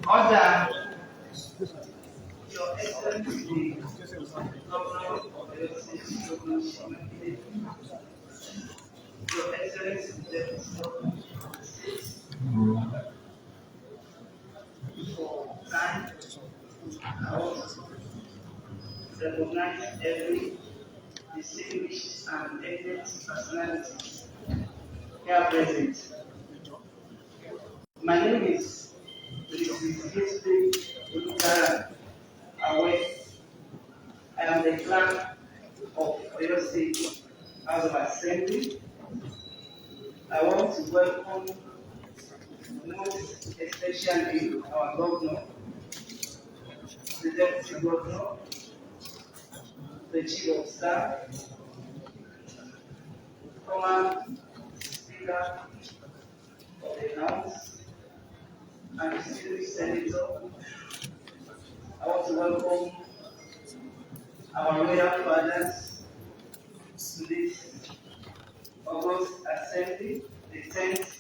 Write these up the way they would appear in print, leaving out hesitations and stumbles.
Order, Your Excellency, Governor of Oyo State, Governor Shimakide, Your Excellency, Deputy Governor of the State, for time, I want to recognize every distinguished and eminent personality here present. My name is Mrs. History Olukara Awe. I am the clerk of Oyo State House of Assembly. I want to welcome most especially our governor, the deputy governor, the chief of staff, former speaker of the House, and the distinguished senator. I want to welcome our royal fathers to this August Assembly, the 10th,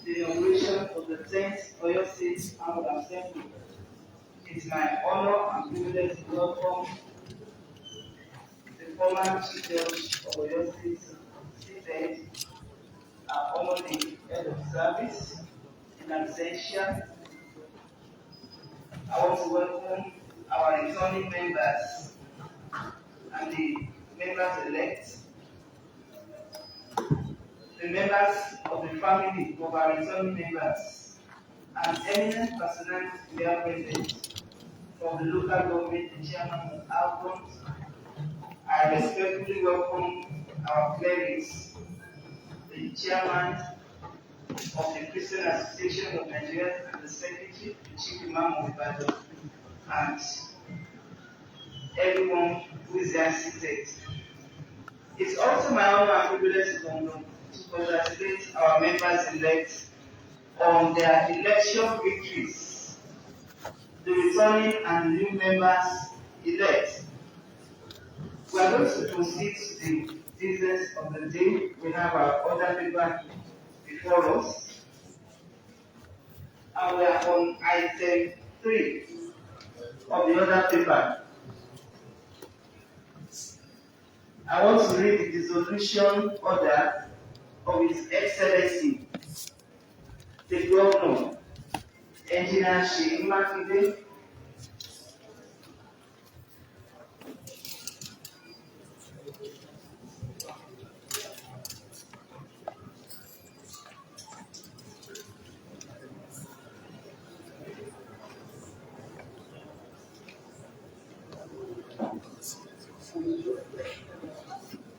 the inauguration of the 10th Oyo State House of Assembly. It's my honor and privilege to welcome the former Chief Judge of Oyo State, seated, our honorary head of service in absentia. I want to welcome our returning members and the members-elect, the members of the family of our returning members, and eminent personalities we are present from the local government, the chairman of Alcon. I respectfully welcome our clerics, the chairman of the Christian Association of Nigeria and the secretary, the chief imam of Ibadan, and everyone who is there seated. It's also my honor and privilege to congratulate our members-elect on their election victories, the returning and the new members-elect. We are going to proceed to the business of the day. We have our other paper before us, and we are on item 3 of the other paper. I want to read the dissolution order of His Excellency, the Governor, Engineer Seyi Makinde.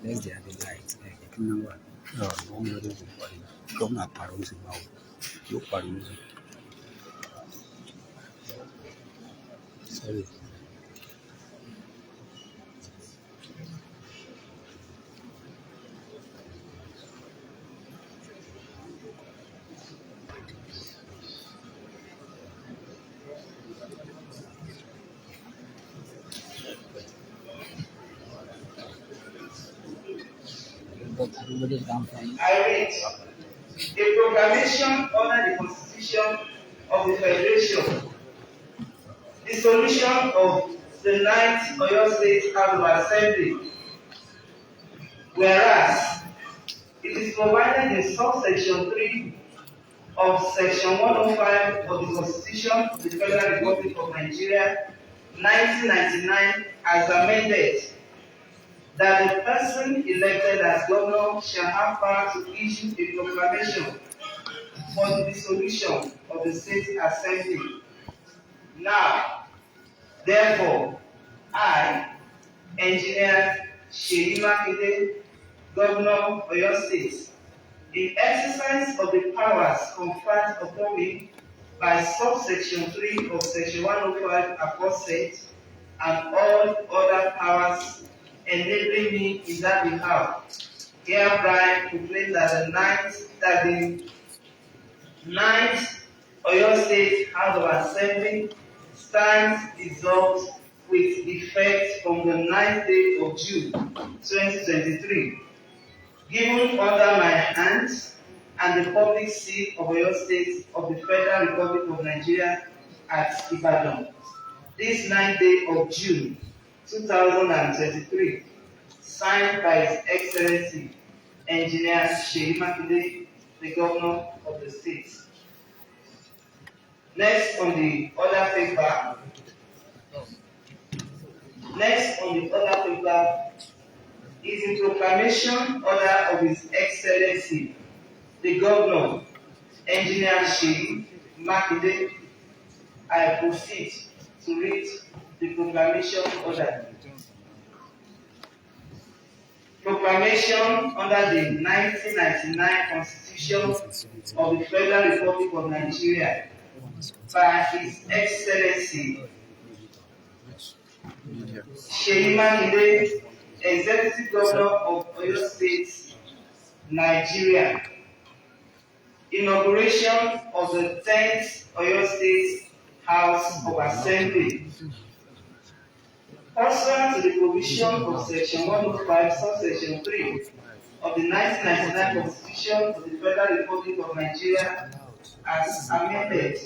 Let's get the light. No, one of those body. Come not parose in mouth. You parose. Sorry. I read a proclamation under the Constitution of the Federation, dissolution of the 9th Oyo State House of Assembly. Whereas it is provided in subsection 3 of section 105 of the Constitution of the Federal Republic of Nigeria, 1999, as amended, that the person elected as governor shall have power to issue a proclamation for the dissolution of the state assembly. Now, therefore, I, Engineer Seyi Makinde, Governor of Oyo State, in exercise of the powers conferred upon me by subsection 3 of section 105 aforesaid, and all other powers enabling me in that behalf, hereby proclaim that the 9th Oyo State House of Assembly stands dissolved with effect from the 9th day of June 2023, given under my hands and the public seat of Oyo State of the Federal Republic of Nigeria at Ibadan, this 9th day of June 2023, signed by His Excellency Engineer Seyi Makinde, the Governor of the state. Next on the other paper is the proclamation order of His Excellency, the Governor, Engineer Seyi Makinde. I proceed to read the proclamation order. Proclamation under the 1999 Constitution of the Federal Republic of Nigeria by His Excellency Seyi Makinde, Executive Governor of Oyo State, Nigeria. Inauguration of the 10th Oyo State House of Assembly. Pursuant to the provision of Section 105, subsection 3 of the 1999 Constitution of the Federal Republic of Nigeria, as amended,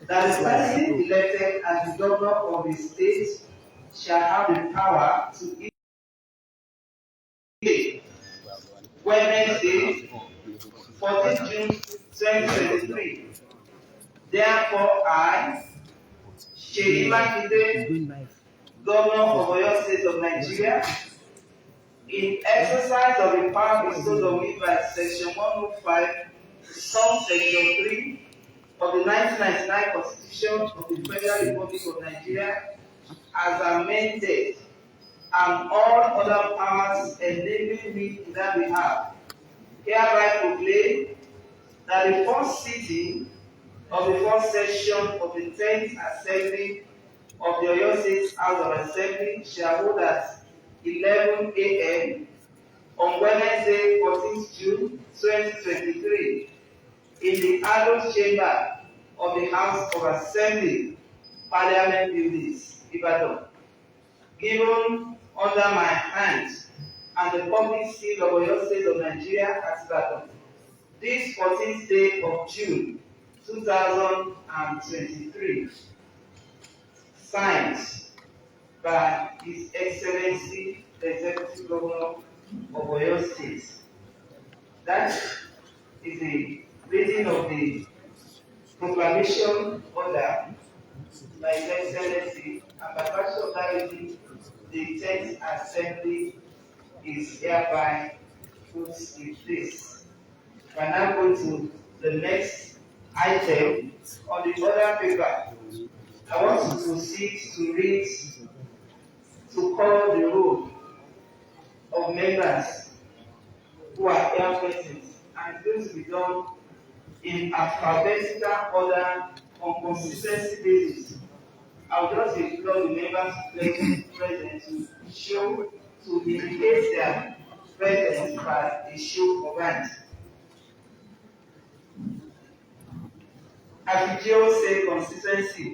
that the person elected as the governor of the state shall have the power to issue Wednesday, 14 June 2023. Therefore, I, Seyi Makinde, Governor of Oyo State of Nigeria, in exercise of the power bestowed on me by Section 105, subsection 3 of the 1999 Constitution of the Federal Republic of Nigeria, as amended, and all other powers enabling me in that behalf, hereby proclaim that the first sitting of the first session of the 10th Assembly of the Oyo State House of Assembly shall hold at 11 a.m. on Wednesday, 14th June 2023, in the Adult Chamber of the House of Assembly, Parliament Buildings, Ibadan, given under my hand and the public seal of Oyo State of Nigeria at Ibadan, this 14th day of June 2023, signed by His Excellency the Executive Governor of Oyo State. That is the reading of the proclamation order by His Excellency, and by virtue of that reading, the 10th Assembly is hereby put in place. We are now going to the next item on the other paper. I want to proceed to read, to call the roll of members who are here present, and it's going to be done in alphabetical order on consistency basis. I'll just include the members present to show, to indicate their presence by a show of hands. Afijio say consistency.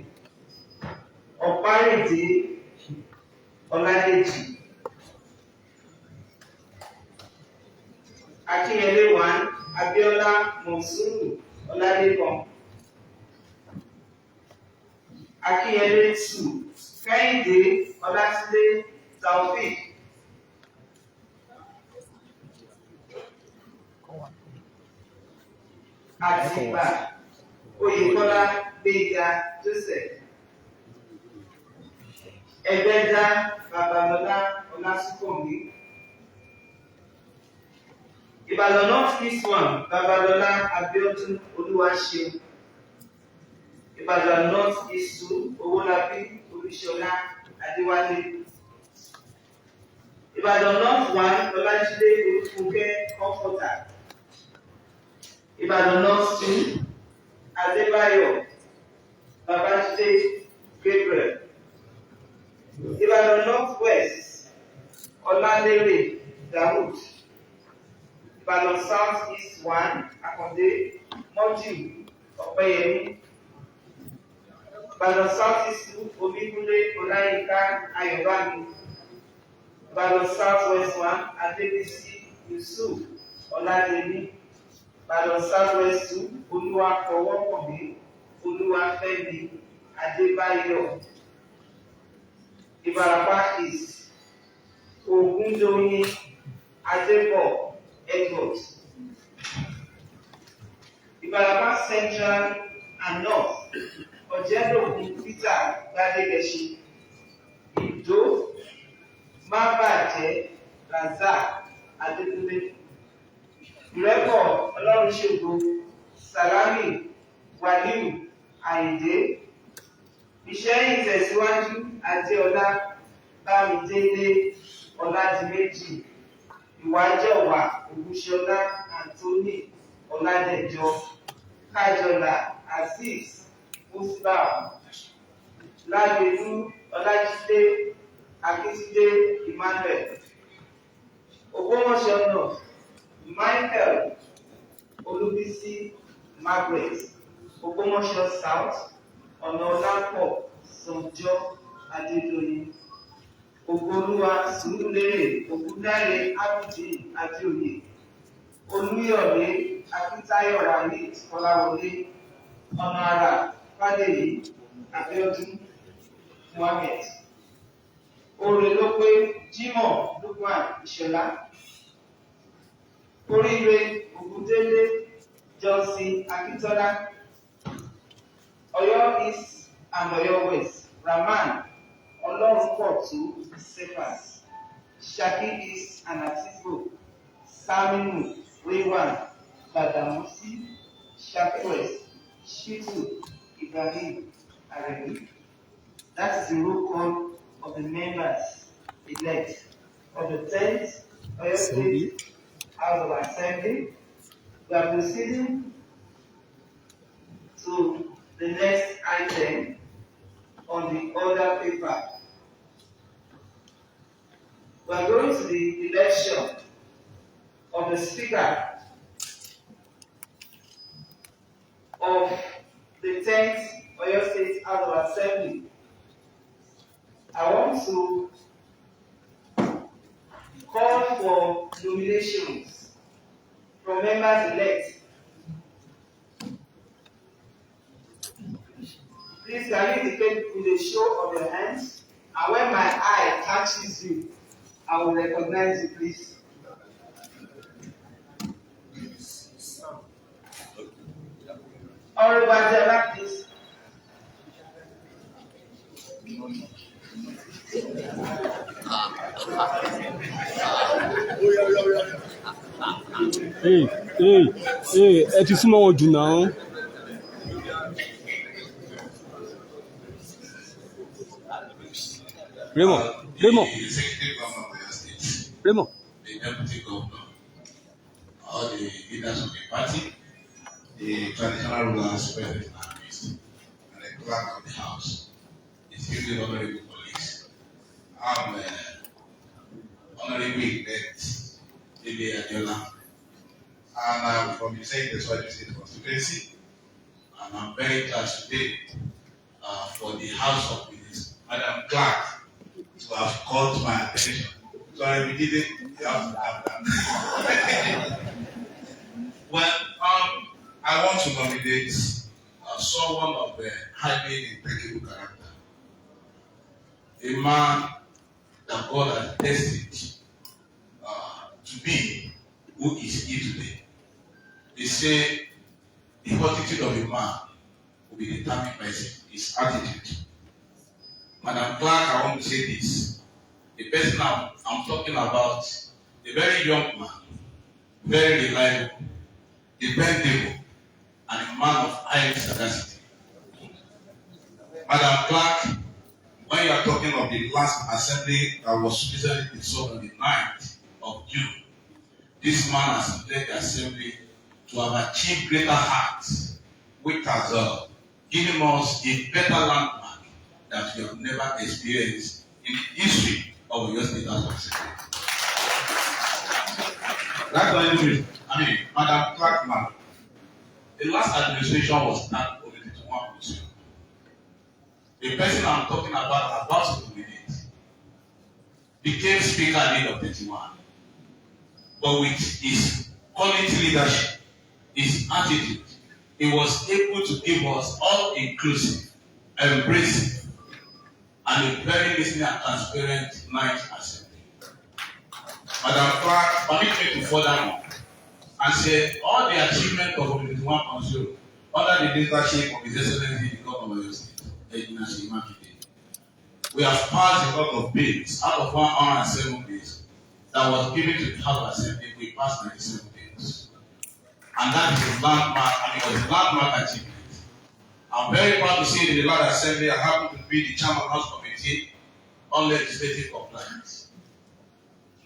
Oparidi Oladeji. Akinyele 1, Abiola Monsuru Oladekan. Akinyele 2, Kehinde Olatide Taofik. Atiba Oyebola Gbega Joseph. Ebeda Babalola Olasukomi. Ibadan North East 1, Babalola Abiodun Oluwaseun. Ibadan North East 2, Owolabi Olusola Adewale. Ibadan North 1, Olajide Olufunke Comforter. Ibadan North 2, Adebayo Babajide Gabriel. Ibadan North West, Olalere Dawood. Ibadan South East 1, Akonde Moji Opeyemi. Ibadan South East 2, Omikunle Olayinka Ayobami. Ibadan South West 1, Adebisi Yusuf Ọládélé. Ìbàdàn Southwest 2, Olúwafọwọ́pọ̀mí, Olúwafẹ́mi, Adébáyọ̀. Ìbàràpá East, Ògúndóyin, Adébọ̀, Edward. Ìbàràpá Central and North, Ọ̀jẹ̀dòkun Peter Gbádégẹṣin. Ìdó, Mábàjẹ́, Razak Adékúnlé. Ìrẹ́pọ̀ Ọlọ́runṣògo, Sàlámì, Wàlíù, Àyìndé. Ìṣẹ́yìn Tẹ̀síwájú, Adéọlá, Bámidélé, Ọládìméjì. Ìwájọwà, Ògúnṣọlá, Anthony, Ọládẹ̀jọ. Kájọlà, Azeez, Musbah. Lágelú, Ọlájídé, Akíntúndé, Emmanuel. Ògbómọ̀ṣọ́ North, Michael, Olúbísí, Margaret. Ògbómọ̀ṣọ́ South, Ọ̀nàọlápọ̀, Sànjọ́, Adédoyin. Ògbólúwa, Sùúrùlérè, Ògúndáre, Abidin, Adéoyè. Olúyọ̀lé, Akíntayọ̀, Rahid, Kọ́láwọlé. Ọ̀nà àrà, Fádèyí, Abíọ́dún, Mohammed. Òrèlópé, Jímọ̀, Lukman, Ìṣọ̀lá. Oríire, Ògúndélé, Johnson, Akíntọ́lá. Ọ̀yọ́ East and Ọ̀yọ́ West, Rahman, Ọlọ́runpọ̀tù, Cephas. Ṣakí East and Atisbo, Saminu, Rewan, Gbàdàmọ́sí. Ṣakí West, Shitu, Ibrahim, Aremi. That is the roll call of the members elect of the 10th Oyo State House of Assembly. We are proceeding to the next item on the order paper. We are going to the election of the Speaker of the 10th Oyo State House of Assembly. I want to call for nominations from members elect. Please, can you indicate with a show of your hands? And when my eye catches you, I will recognize you, please. Honorable Adela, please. Ẹ ti súnmọ́ wọn jù náà. Raymond. The executive governor of the state, the deputy governor, all the leaders of the party, the traditional rulers present in our midst, and the clerk of the house, distinguished honorable colleagues. I'm honorable elect Dele Adiola, and I'm from the 10th Oyo State constituency, and I'm very glad today for the House of Ministers, Madam Clerk, to have caught my attention. Sorry, we didn't have to have that. Well, I want to nominate someone of a highly impeccable character, a man that God has destined to be who is he today. They say the fortitude of a man will be determined by his attitude. Madam Clerk, I want to say this. The person I'm talking about, a very young man, very reliable, dependable, and a man of high sagacity. Madam Clerk, when you are talking of the last assembly that was recently dissolved on the 9th of June, this man has led the assembly to have achieved greater heights, which has given us a better landmark that we have never experienced in the history of Oyo State House of Assembly. That's why Madam Clerk, the last administration was not only to one position. The person I'm talking about to nominate became Speaker at the age of 31, but with his quality leadership, his attitude. He was able to give us all-inclusive, embracing, and a very listening and transparent night assembly. Madam Clark permit me to further on and say all the achievement of 21.0 under the leadership of His Excellency the Governor of Oyo State, Engineer Seyi Makinde. We have passed a lot of bills out of 107 bills that was given to the House of Assembly. We passed 97 bills. And that is a landmark, and it was a landmark achievement. I'm very proud to say that the Lord Assembly, I happen to be the chairman of the House Committee on Legislative Compliance.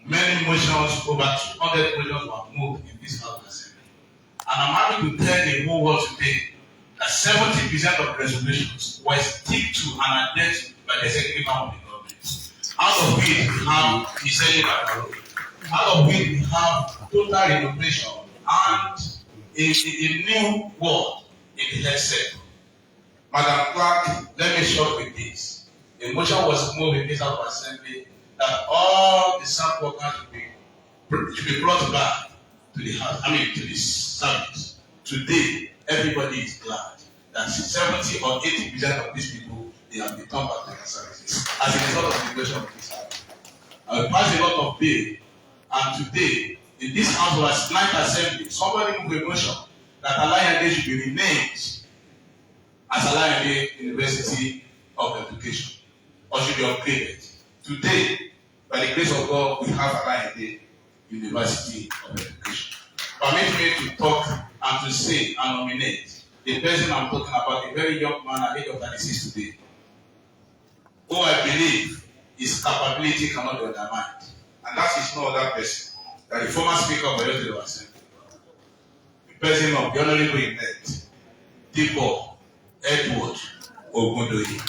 Many motions, over 200 motions were moved in this House Assembly. And I'm happy to tell the whole world today that 70% of the resolutions were stick to and adhered to by the executive arm of the government. Out of which we have the Senate, out of which we have total innovation and a new world in the health sector. Madam Clark, let me short with this. A motion was moved in this House of Assembly that all the staff workers should be brought back to the house, to the service. Today, everybody is glad that 70 or 80% of these people, they have been turned back to their services as a result of the integration of this house. I will pass a lot of bill, and today, in this House of Ninth Assembly, somebody moved a motion that Alayande should be renamed as Alayande University of Education, or should be upgraded. Today, by the grace of God, we have Alayande University of Education. Permit me to talk and to say and nominate the person I'm talking about, a very young man at the age of 36 today, who I believe his capability cannot be undermined. And that is no other person than the former Speaker of the Oyo Assembly, the President of the Honorable Elect, Debo Edward Ogundoyi.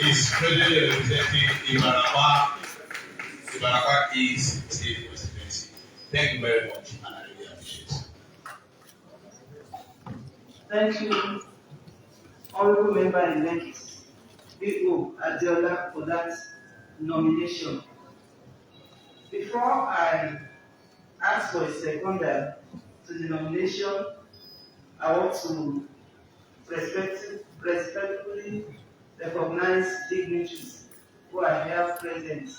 He's presently representing Ibarapa East State Constituency. Thank you very much, and I really appreciate it. Thank you, Honorable Member-elect B.O. Adeola, for that nomination. Before I ask for a seconder to the nomination, I want to respectfully recognize dignitaries who are here present.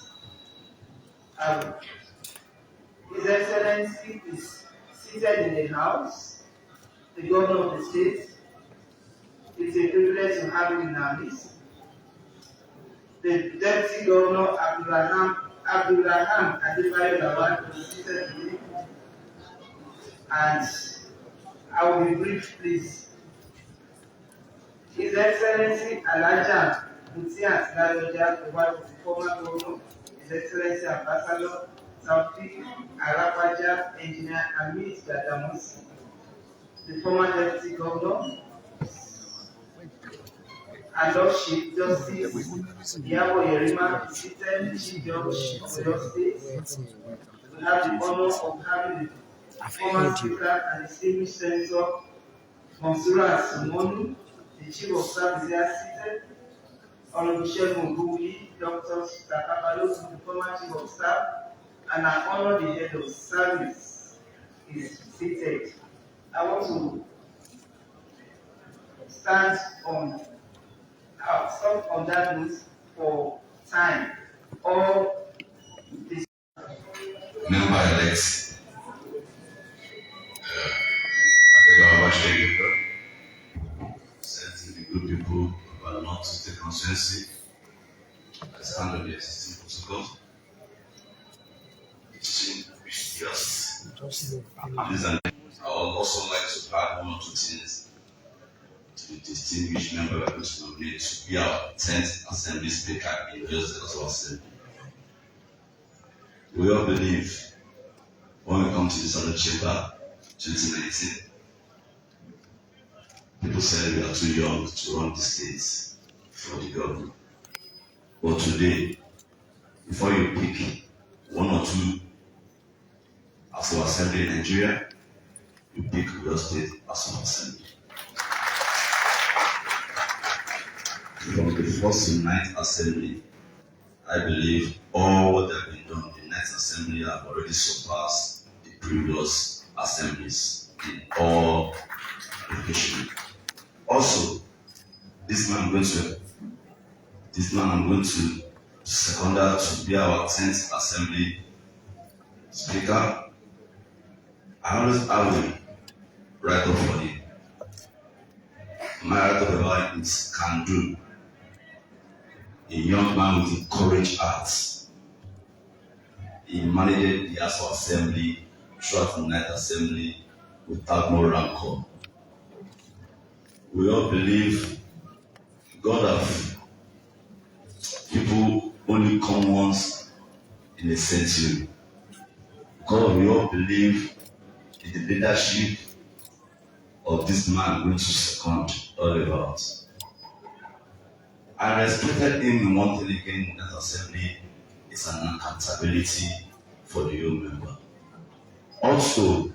His Excellency is seated in the House, the Governor of the State. It's a privilege to have him in our midst. The Deputy Governor Abdulrahman Adebayo Lawal is seated today. And I will be brief, please. His Excellency Alhaja Mutiat Ladoja, the wife of the former Governor, His Excellency Ambassador Taofeek Arapaja, Engineer Amit Gbadamosi, the former Deputy Governor, and Lordship Justice Iyabo Yerima, seated Chief Judge of Oyo State. We have the honor of having the former Speaker and distinguished Senator Monsura Sumonu, the Chief of Staff is here seated. Honorable Segun Ogunwuyi, Dr. Takabalo, the former Chief of Staff, and I honor the head of service is seated. I want to stand on that note for time. All this Member-elects, the good people of North State Constituency, I stand on the existing protocols. I would also like to add one or two things to the distinguished member of this nominate to be our 10th Assembly Speaker in the State Assembly. We all believe when we come to this other chamber, 2019, people said we are too young to run the states for the government. But today, before you pick one or two as our assembly in Nigeria, you pick your state as our assembly. From the first to ninth assembly, I believe all what has been done in the next assembly have already surpassed the previous assemblies in all locations. Also, this man I'm going to second her to be our 10th assembly speaker. I always have a right up for him. My right up about him is can do. A young man with a courage heart. He managed the House of Assembly throughout the night assembly without no rancor. We all believe God have people only come once in a century. God, we all believe in the leadership of this man going to second all about. I respected him in one thing again in that assembly is an accountability for the young member. Also,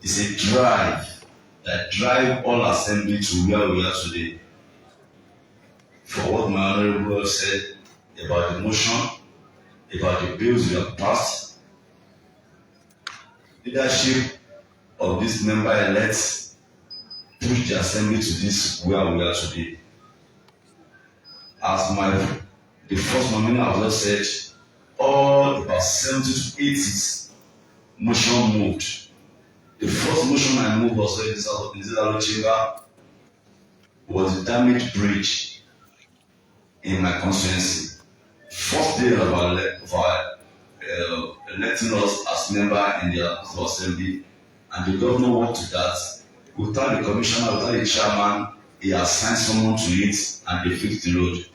it's a drive that drive all assembly to where we are today. For what my honorable said about the motion, about the bills we have passed, leadership of this member elect push the assembly to this where we are today. As the first nominee I've just said, all about 70 to 80 motion moved. The first motion I moved was in this chamber was the damaged bridge in my constituency. First day of our electing us as member in the House of Assembly, and the governor worked to that. Without the commissioner, without the chairman, he assigned someone to it and they fixed the road.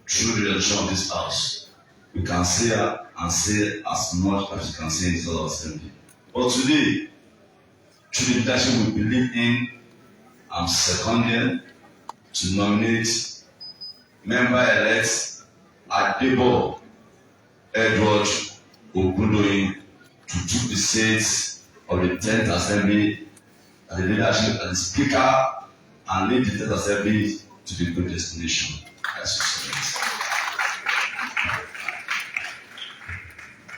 Through the election of this house, we can say and say as much as we can say in this House of Assembly. But today, through the leadership we believe in, I'm seconded to nominate member-elect Adebo Edward Ogundoyin to take the seat of the 10th Assembly as the leadership and the Speaker and lead the 10th Assembly to the good destination.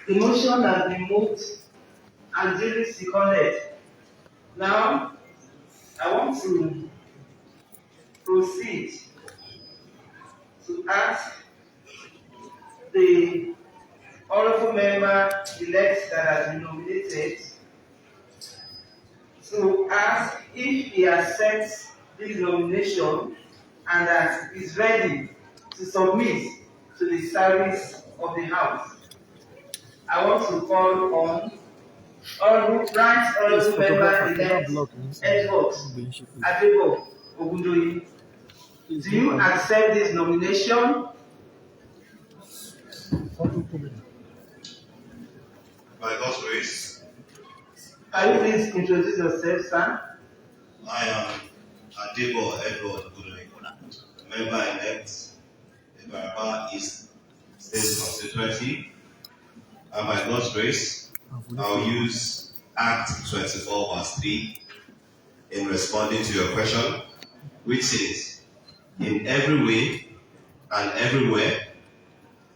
The motion has been moved and duly seconded. Now, I want to proceed to ask the honorable member-elect that has been nominated to ask if he accepts this nomination and that he is ready to submit to the service of the House. I want to call on honorable member-elect Edward Adebo Ogundoyin. Do you accept this nomination? By God's grace, Can you please introduce yourself, sir? I am Adebo Edward Ogundoyin, member-elect Ibarapa East State Constituency, and by God's grace, I'll use Act 24 verse 3 in responding to your question, which says, in every way and everywhere,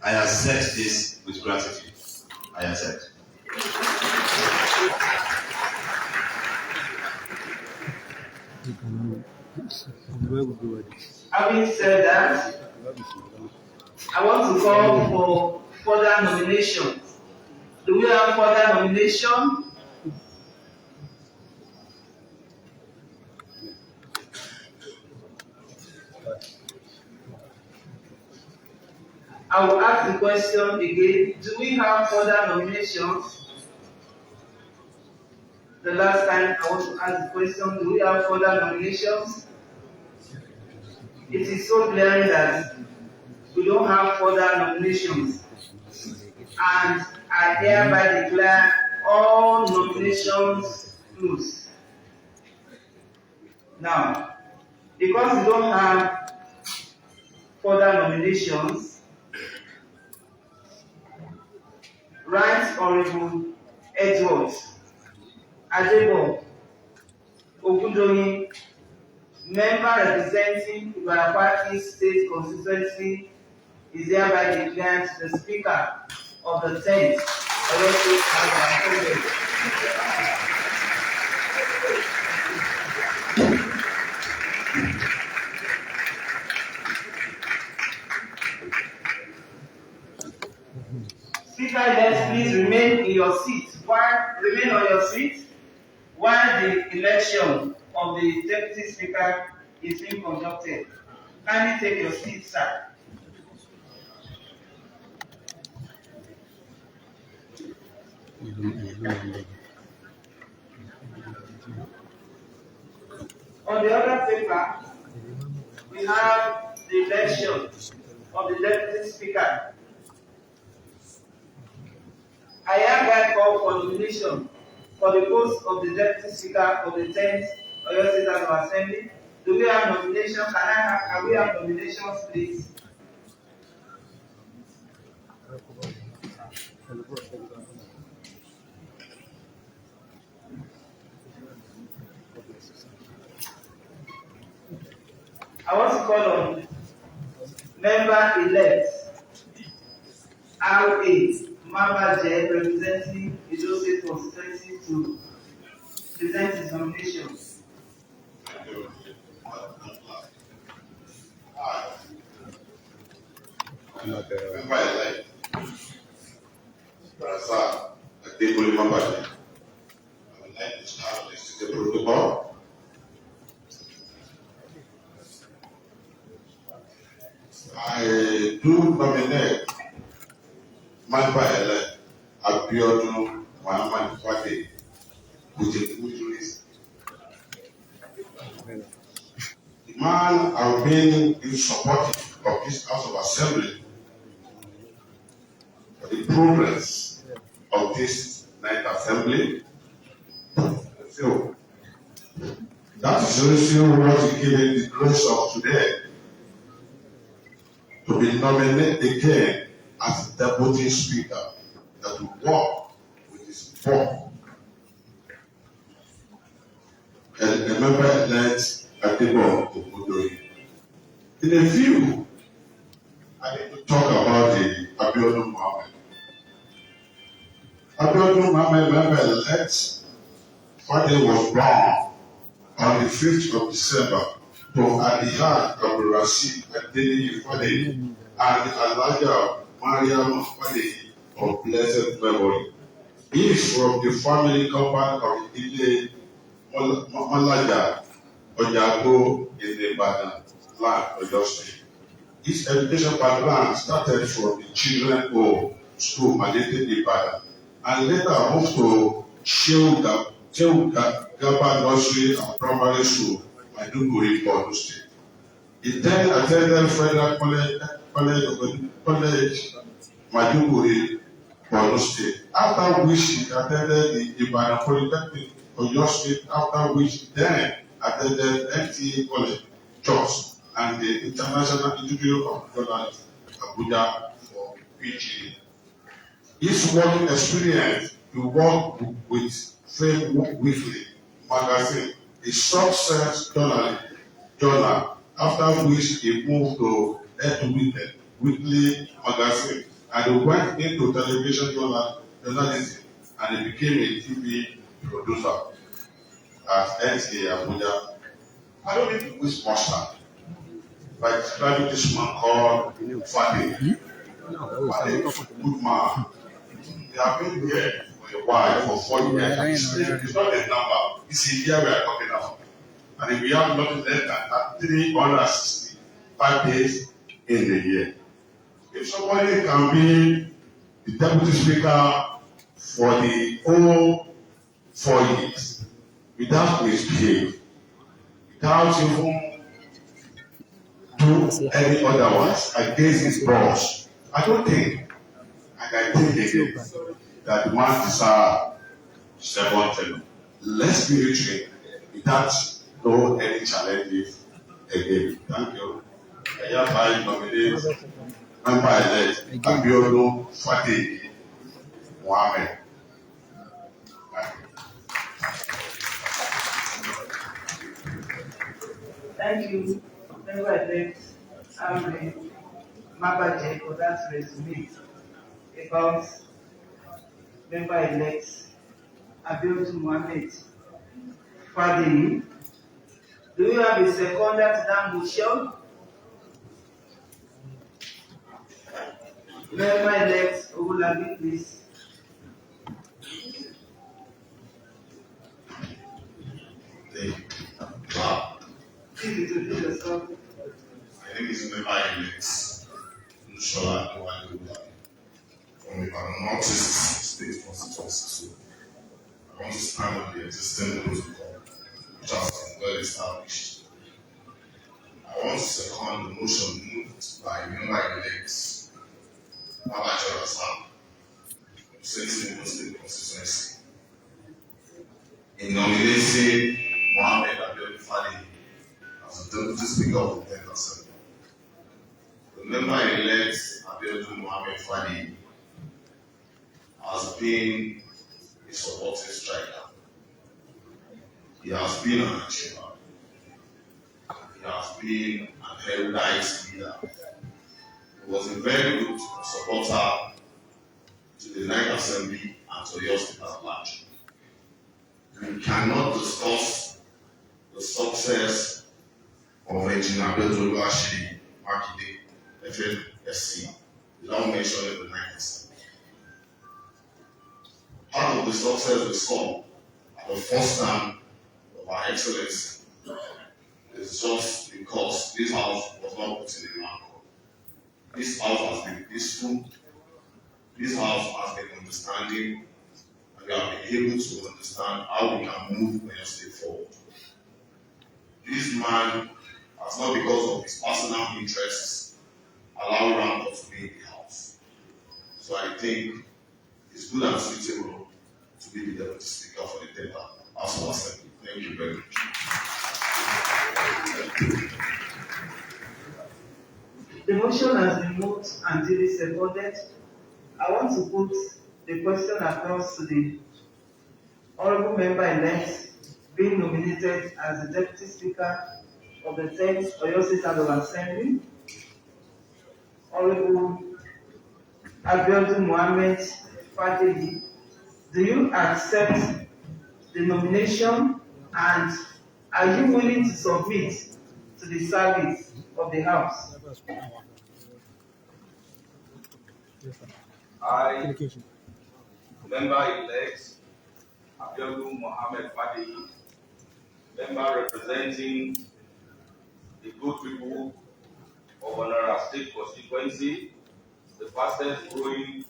I accept this with gratitude. I accept. Having said that, I want to call for further nominations. Do we have further nomination? I will ask the question again. Do we have further nominations? The last time I want to ask the question, do we have further nominations? It is so glaring that we don't have further nominations. And I hereby declare all nominations closed. Now, because we don't have further nominations, Right Honorable Edward Adebo Ogundoyin, member representing Ibarapa State Constituency, is hereby declared the Speaker of the 10th Oyo State House of Assembly. Speaker-elect, please remain in your seat. Remain on your seat while the election of the deputy speaker is being conducted. Kindly take your seat, sir. On the other paper, we have the election of the deputy speaker. I hereby call for nomination for the post of the deputy speaker of the 10th Oyo State House of Assembly. Do we have nomination? Can we have nominations, please? I want to call on member-elect R.A. Mabaje, representing Edo State constituency, to present his nomination. Member-elect Barasa Adebole Mabaje. I would like to start with the protocol. I do nominate member-elect Abiodun Muhammad Fade with a good reason. The man has been supportive of this House of Assembly for the progress of this ninth assembly. So that is the reason what he given the grace of today to be nominated again as deputy speaker that will work with his board. And the member-elect Adebo Okodoyi. In a few, I need to talk about the Abiodun Muhammad. Abiodun Muhammad, member-elect, Fade was born on the 5th of December to Aliha Abdulrasheed Adeniyi Fade and Alaja Mariam Fade of blessed memory. He is from the family compound of Ile Malaja Ojago in the Ibadan land of Oyo State. His education background started from the Children's Home School, Malete Ibadan, and later moved to Shehu Gaba Nursery and Primary School, Maiduguri, Borno State. He then attended Federal College, Maiduguri, Borno State, after which he attended the Ibadan Polytechnic, Oyo State, after which he then attended NTA College, Jos, and the International Institute of Journalism, Abuja, for PhD. His working experience, he worked with Fame Weekly magazine, a success journal, after which he moved to Ed Weekly magazine, and he went into television journalism, and he became a TV producer at NTA Abuja. I don't need to waste much time by describing this man called Fade. Fade, good man. He has been here for a while, for 4 years. It's not a number, it's a year we are talking about. And if we have nothing less than 365 days in the year. If somebody can be the deputy speaker for the whole 4 years without misbehave, without even do any other ones against his boss, I don't think, and I think again, that the man deserves 7 term. Let's give it to him without no any challenges again. Thank you. I hereby nominate member-elect Abiodun Fade Muhammad. Thank you, member-elect Mabaje, for that resume. about member-elect Abiodun Mohammed Fadeyi. Do you have a seconder to that motion? Member-elect Owolabi, please. Please introduce yourself. My name is member-elect Nshola Owolabi from the Northeast State Constituency. So I want to stand on the existing protocol, which has been well established. I want to second the motion moved by member-elect Babajara Sam from Central State Constituency in nominating Mohammed Abiodun Fadeyi as the Deputy Speaker of the 10th Assembly. The member-elect Abiodun Mohammed Fadeyi has been a supporting striker. He has been an achiever. He has been an erudite leader. He was a very good supporter to the 9th Assembly and to Oyo State at large. We cannot discuss the success of Engineer Abiodun Makinde, FNSC, without mentioning the 9th Assembly. Part of the success we saw at the first term of our Excellency is just because this house was not put in a rancor. This house has been peaceful. This house has been understanding, and we have been able to understand how we can move Oyo State forward. This man has not, because of his personal interests, allowed rancor to be in the house. So I think it's good and suitable to be the Deputy Speaker for the 10th House of Assembly. Thank you very much. The motion has been moved and duly seconded. I want to put the question across to the honourable member-elect being nominated as the Deputy Speaker of the 10th Oyo State House of Assembly, Honourable Abiodun Mohammed Fadeyi. Do you accept the nomination, and are you willing to submit to the service of the House? I, member-elect Abiodun Mohammed Fadeyi, member representing the good people of Onara State constituency, the fastest growing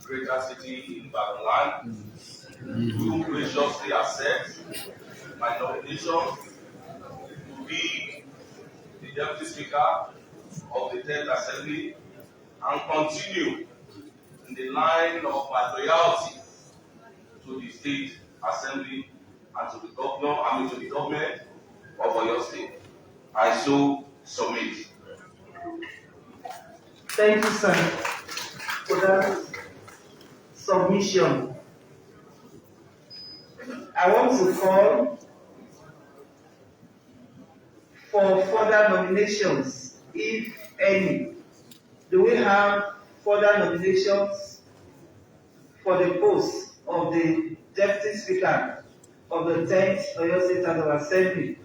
greater city in Ibadan land, do graciously accept my nomination to be the Deputy Speaker of the 10th Assembly and continue in the line of my loyalty to the State Assembly and to the governor, to the government of Oyo State. I so submit. Thank you, sir, for that submission. I want to call for further nominations, if any. Do we have further nominations for the post of the Deputy Speaker of the 10th Oyo State House of Assembly?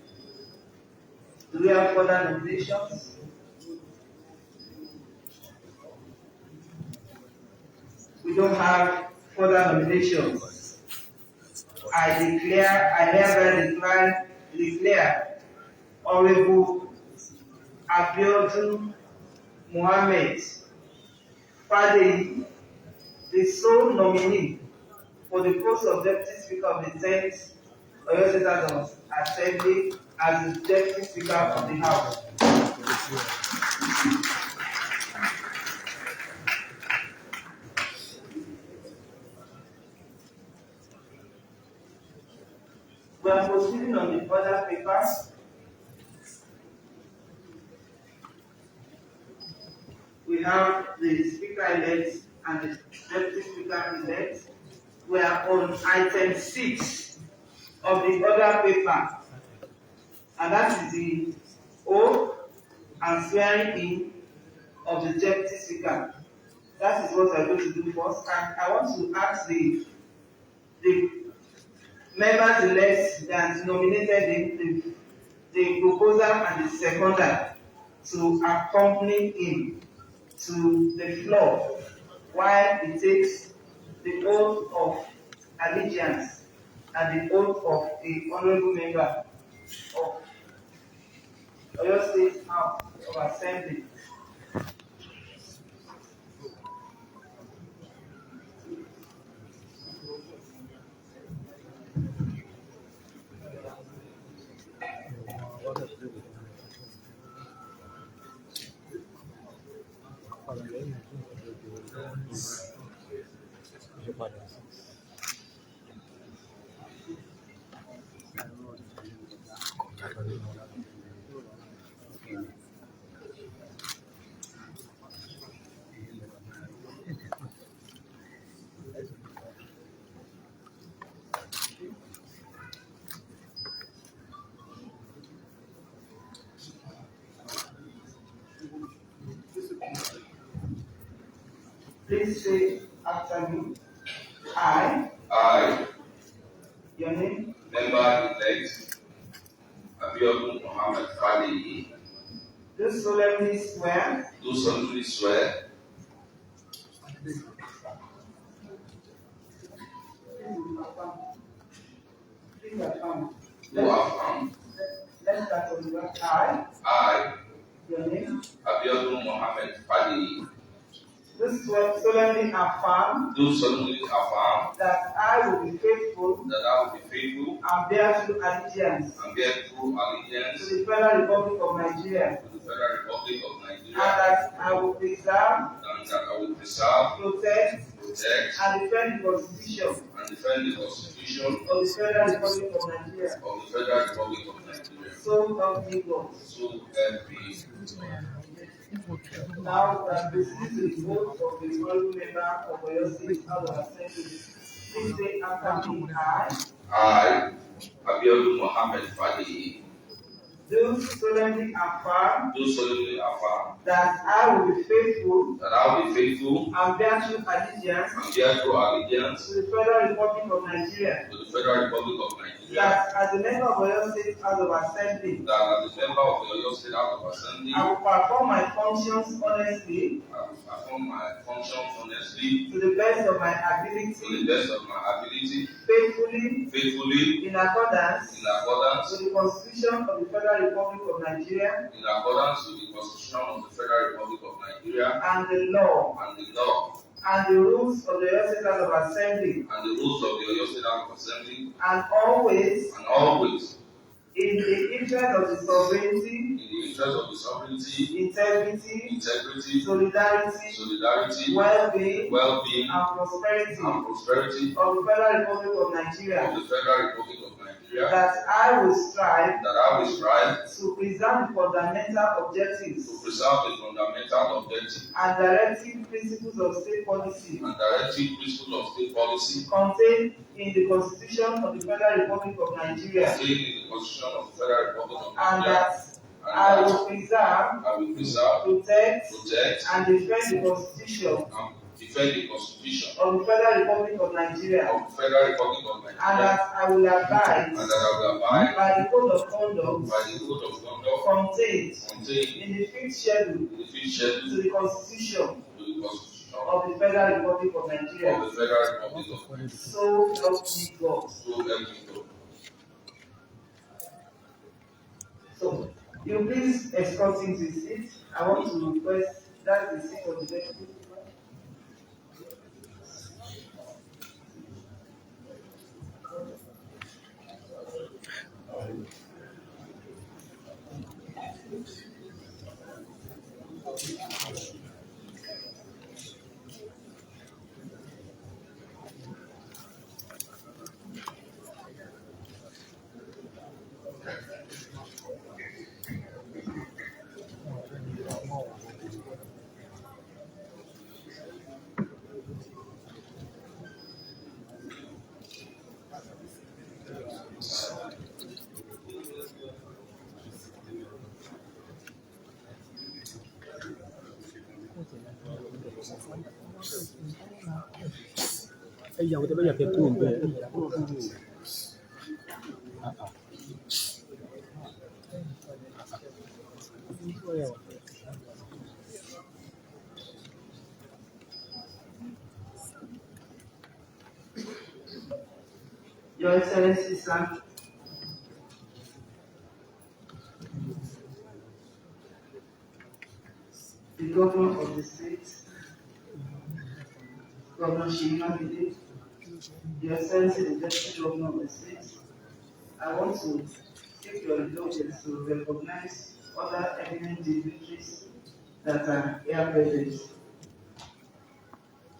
Do we have further nominations? We don't have further nominations. I hereby declare Honorable Abiodun Mohammed Fadeyi the sole nominee for the post of Deputy Speaker of the 10th Oyo State House of Assembly as the Deputy Speaker of the House. We are proceeding on the other papers. We have the Speaker-elect and the Deputy Speaker-elect. We are on item 6 of the other paper, and that is the oath and swearing in of the Deputy Speaker. That is what I'm going to do first. And I want to ask the members elect that nominated the proposer and the seconder to accompany him to the floor while he takes the oath of allegiance and the oath of the honorable member of Oyo State House of Assembly. Please say after me. I, Your name, member-elect Abiodun Mohammed Fadi, do solemnly swear do solemnly swear please affirm. to affirm Let's start on the word. I, Your name, Abiodun Mohammed Fadi, do solemnly affirm do solemnly affirm that I will be faithful that I will be faithful and bear true allegiance and bear true to allegiance the Federal Republic of Nigeria, to the Federal Republic of and Nigeria, that I will preserve, and that I will preserve, protect, protect, and defend the Constitution and defend the Constitution of the Federal Republic of Nigeria. of the Federal Republic of Nigeria. So help me God. So help me. Now that we see the vote of the honorable member of Oyo State House of Assembly, please say after me. I, Abiodun Mohammed Fadi, Do solemnly affirm do solemnly affirm that I will be faithful that I will be faithful and bear true allegiance and bear true allegiance to the Federal Republic of Nigeria, to the Federal Republic of Nigeria, that as a member of Oyo State House of Assembly, that as a member of the Oyo State House of Assembly, I will perform my functions honestly I will perform my functions honestly to the best of my to the ability, best of my ability, faithfully, in accordance in accordance with the Constitution of the Federal Republic of Nigeria with the Constitution of the Federal Republic of Nigeria and the law and the law and the rules of the Oyo State House of Assembly, and the rules of the Oyo State House of Assembly, and always in the interest of the sovereignty, in the interest of the sovereignty, integrity, solidarity, well-being, and prosperity and prosperity of the Federal Republic of Nigeria, of the Federal Republic of Nigeria, that I will strive to preserve the fundamental objectives preserve the fundamental objectives and directive principles of state policy and directive principles of state policy contained in the Constitution of the Federal Republic of Nigeria, contained in the Constitution of the Federal Republic of and Nigeria, that I will preserve, protect, and defend the Constitution of the Federal Republic of Nigeria, and that I will abide by the code of conduct contained in the fifth schedule to the Constitution of the Federal Republic of Nigeria. So help me God. So, you please escort him to his seat. I want to request that the seat of the deputy. ìyàwó tẹ́ bá yà fẹ́ kúrò ń bẹ̀ kúrò. Your Excellency, sir, the governor of the state, Governor Shimamide, Your Excellency, the Deputy Governor of the state, I want to take your indulgence to recognize other eminent dignitaries that are here present.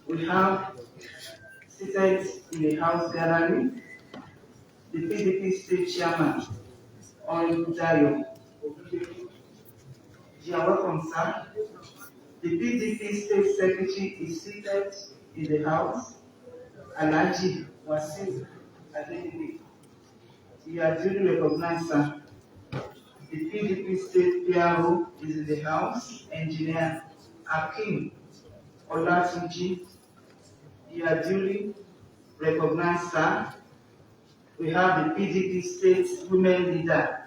We have seated in the House Gallery the PDP State Chairman, Honorable Dayo. You are welcome, sir. The PDP State Secretary is seated in the House, Alhaji Wasil Adeniyi. You are duly recognized, sir. The PDP State PRO is in the House, Engineer Akim Olatunji. You are duly recognized, sir. We have the PDP State Women Leader,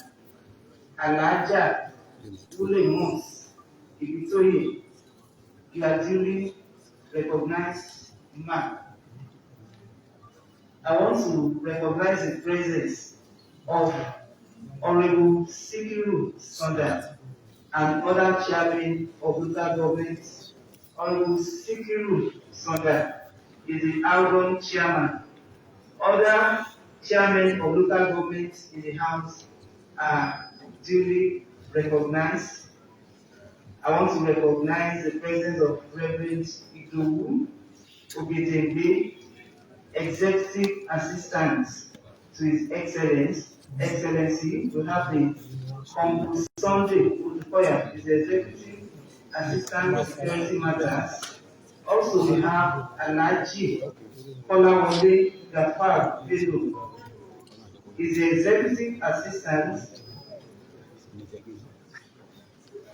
Alhaja Ulemons Ibitoye. You are duly recognized, ma'am. I want to recognize the presence of Honorable Sikiru Sonda and other chairmen of local government. Honorable Sikiru Sonda is the outgoing chairman. Other chairmen of local government in the House are duly recognized. I want to recognize the presence of Reverend Idowu Ogedengbe, Executive Assistant to His Excellency. We have the Honorable Sunday Udukoya, is the Executive Assistant to Security Matters. Also, we have Alhaji Kolawole Gafar Bello, is the Executive Assistant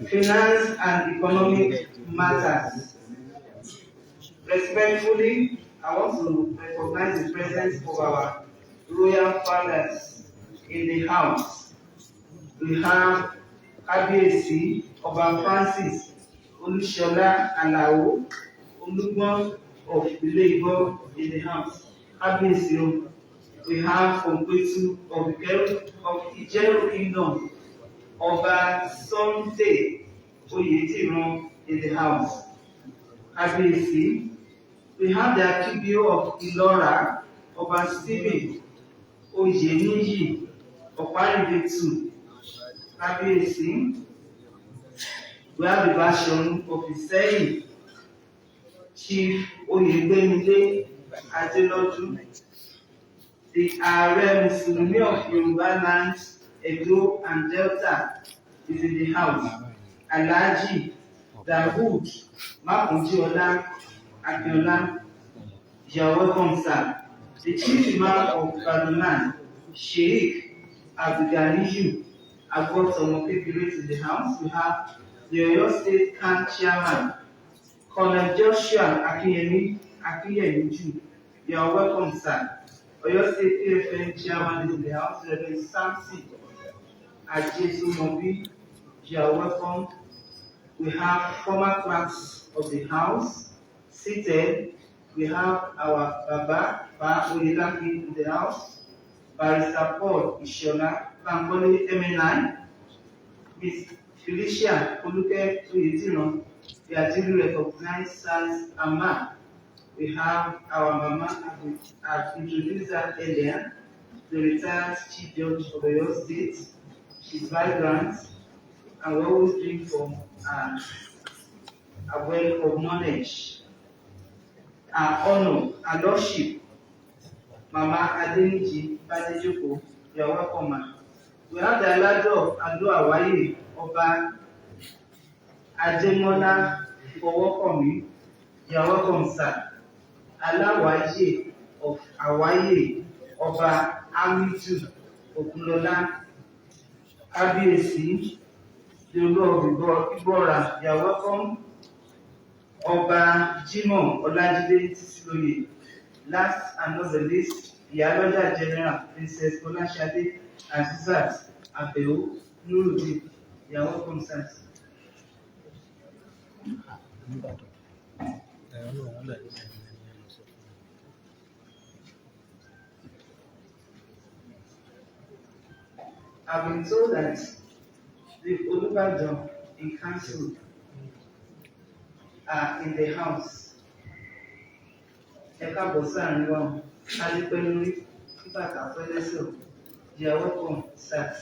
Finance and Economic Matters. Respectfully, I want to recognize the presence of our royal fathers in the House. We have Kábíyèsí Ọba Francis Olúṣọlá Alao Olúgbọ́n of Ilé-Ìgbọ́ in the House. Kábíyèsí. We have Ompetu of Ìjẹ̀rò Kingdom, Ọba Sunday Oyediran in the House. Kábíyèsí. We have the Akibio of Ìlọ́ra, Ọba Stephen Oyeniyi Ọ̀párìbẹ̀tù. Kábíyèsí. We have the Bashorun of Ìṣẹ̀yìn, Chief Oyègbémilé Adélọ́jú. The Ààrẹ Mùsùlùmí of Yorùbá land, Edo and Delta is in the House. Alhaji Dawood Makunjiola Akinola, you are welcome, sir. The Chief Imam of Kaduna, Sheikh Abdulganiyu Agbotomokebiru is in the House. We have the Oyo State CAN Chairman, Colonel Joshua Akinyemi, you are welcome, sir. Oyo State PFN Chairman is in the House, Reverend Samson Ajesumobi, you are welcome. We have former clerks of the House seated. We have our Baba Oyelaki in the House, Barrister Paul Ishola, Bangoli MNI, Ms. Felicia Oluke Oyediran, they are duly recognized as Ama. We have our Mama, I've introduced her earlier, the retired Chief Judge of Oyo State. She's vibrant and we always drink from a well of knowledge. Our honor, our lordship, Mama Adeniji Badejoko, you are welcome, ma. We have the Alado Ado Awaye Ọba Ademola Fowokomi, you are welcome, sir. Alawaye of Awaye Ọba Amitu Okunola, Kábíyèsí, the Lord of Ibora, you are welcome. Ọba Jimoh Ọlájídé Tísílóyè, Last and not the least, Iyaloja General Princess Folashade Azizat Abeo Nurudeen. You are welcome, sir. I've been told that the Olubadan in council are in the house. Eka Bosa and Adipeluri, Kibaka Feleso. You are welcome, sir.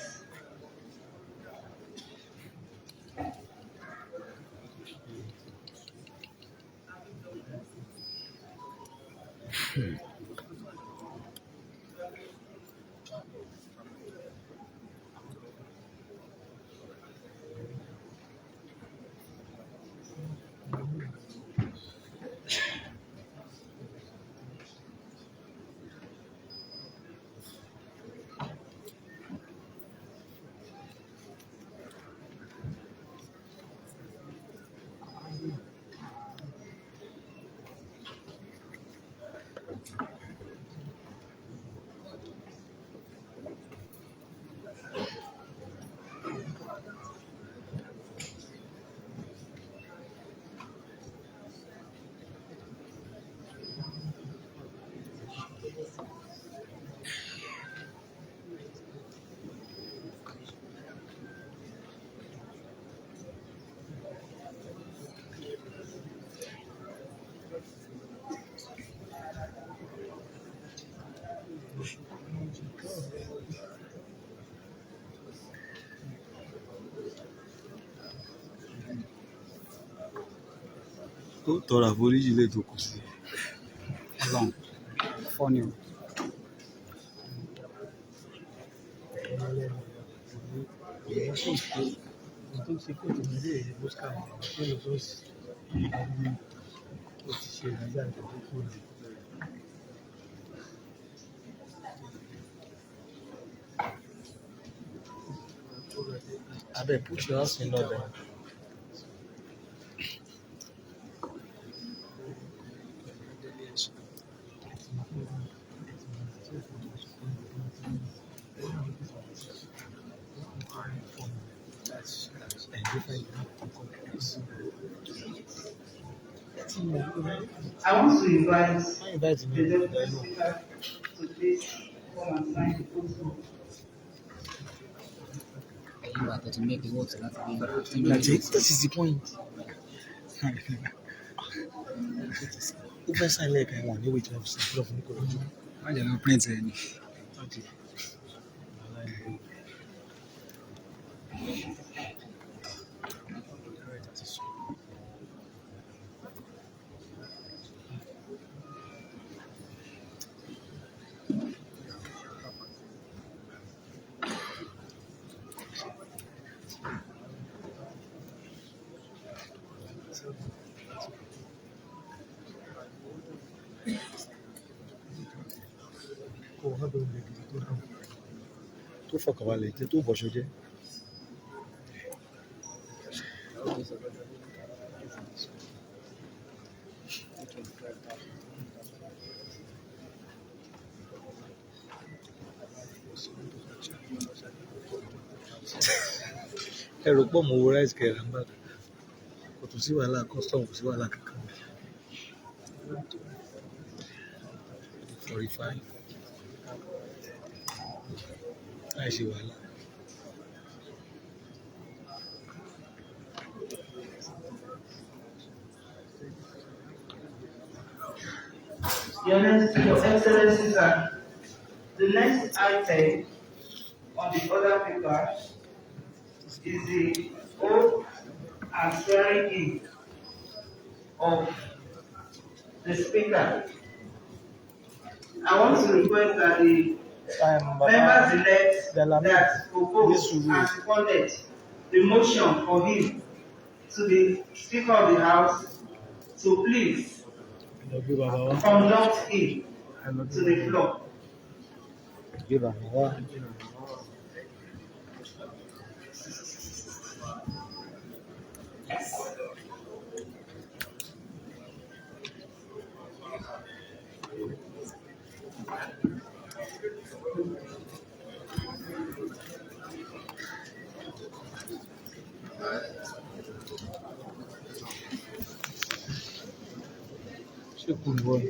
Ó tọrọ àforíjì lè tó kù sí. Ọlọ́run fọ́ni o. Abeg, put your house in order. I want to invite the deputy speaker to please come and sign the protocol. Ẹ̀yin ìgbà tó ti make the vote láti bí 15 That minutes. is the point. Ó fẹ́ sign lẹ́ẹ̀kan ẹ̀wọ̀n ní wait one second lọ́fún ní kòròjú. Má jẹ́ lọ print ẹ̀ ni. Tó fọkànbalẹ̀ jẹ́ tó bọ̀ṣọ jẹ́. Ẹ̀rọ pọ̀ mọ́ owó rice kẹrà ń bàdàn. Kò tún sí wàhálà custom, kò sí wàhálà kankan. 45. Láì ṣe wàhálà. Your Excellency, sir, the next item on the other paper is the oath and swearing in of the speaker. I want to request that the members-elect that proposed and seconded the motion for him to the Speaker of the House to please conduct him to the floor. ṣé kò ń bọ̀ ni?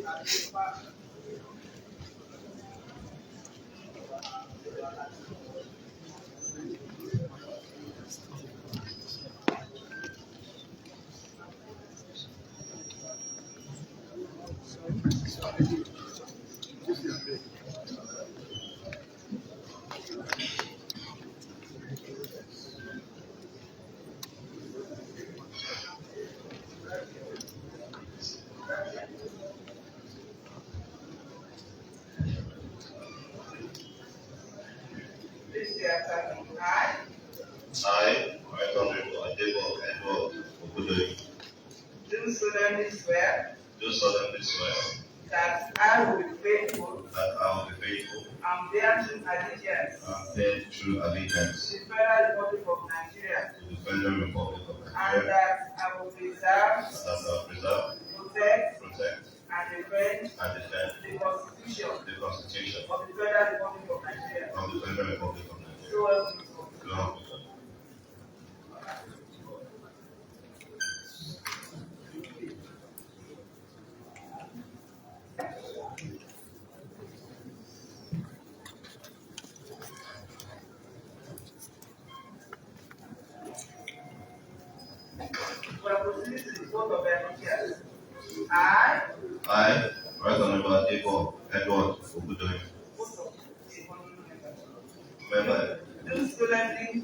Please say after me. I, Right Honorable Adebo Edward Ogudoyi, Do solemnly swear do solemnly swear that I will be faithful that I will be faithful and bear true allegiance and bear true allegiance to the Federal Republic of Nigeria, to the Federal Republic of and Nigeria, that I will preserve, and that I will preserve, protect, protect, and defend and defend the Constitution the Constitution of the Federal Republic of Nigeria. of the Federal Republic of Nigeria. So help me God. So help me God. We are proceeding to the vote of allegiance. I, I, Right Honorable Adebo Edward Ogudoyi, member, do solemnly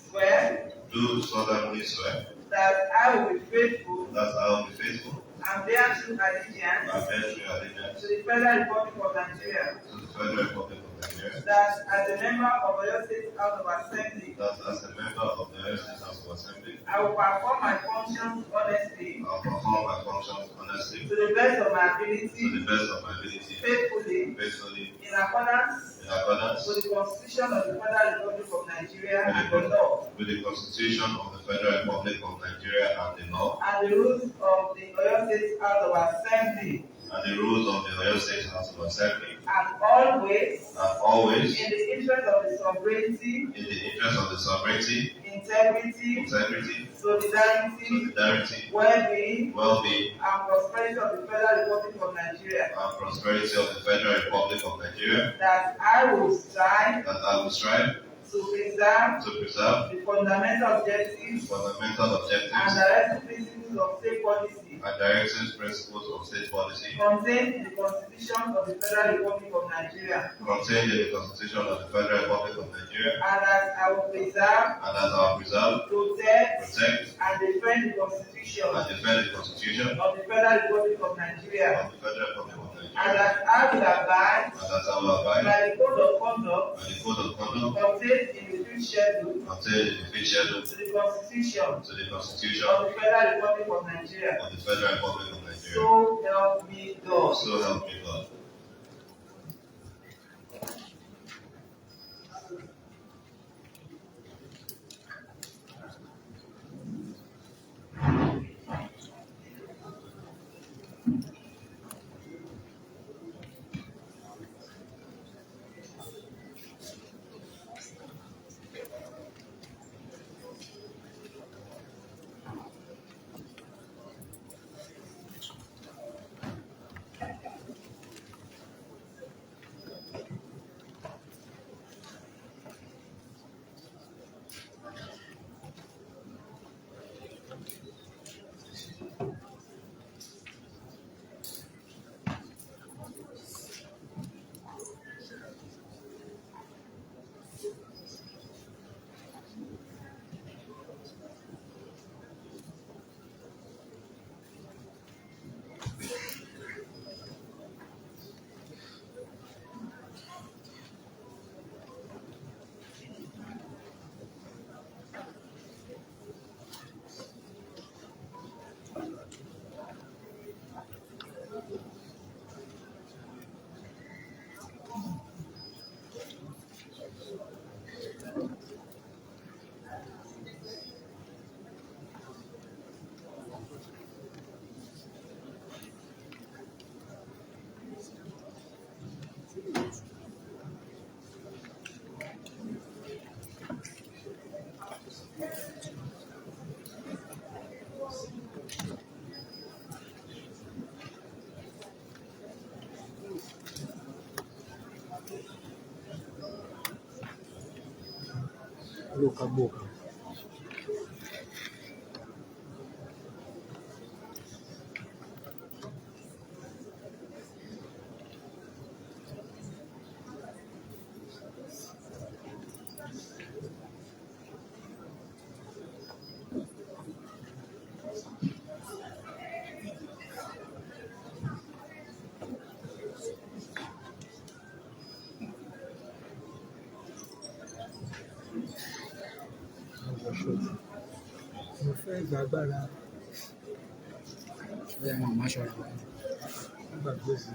swear do solemnly swear that I will be faithful that I will be faithful and bear true allegiance and bear true allegiance to the Federal Republic of Nigeria, to the Federal Republic of Nigeria, that as a member of Oyo State House of Assembly, that as a member of the Oyo State House of Assembly, I will perform my functions honestly, I will perform my functions honestly, to the best of my to ability, the best of my ability, faithfully, faithfully, in accordance in accordance with the Constitution of the Federal Republic of Nigeria with and the law, with the Constitution of the Federal Republic of Nigeria and the law, and the rules of the Oyo State House of Assembly, and the rules of the Oyo State House of Assembly, and always, and always, in the interest of the sovereignty, in the interest of the sovereignty, integrity, integrity, solidarity, solidarity, well-being, well-being, and prosperity of the Federal Republic of Nigeria, and prosperity of the Federal Republic of Nigeria, that I will strive that I will strive to preserve the the fundamental objectives fundamental and objectives directive principles of state policy and directives principles of state policy contained in the Constitution of the Federal Republic of Nigeria, contained in the Constitution of the Federal Republic of Nigeria, and that I will preserve, and that I will preserve, protect, protect, and defend the Constitution and defend the Constitution of the Federal Republic of Nigeria, of the Federal Republic of and Nigeria, that I will abide and that I will abide by the code of conduct by the code of conduct contained in the fifth schedule contained in the fifth schedule to the Constitution to the Constitution of the Federal Republic of Nigeria. of the Federal Republic of Nigeria. So help me God. So help me God. boca. Mo fẹ́ gbàgbára. Bóyá wọn máa ṣọ́ra wọn. Gbàgbé sí.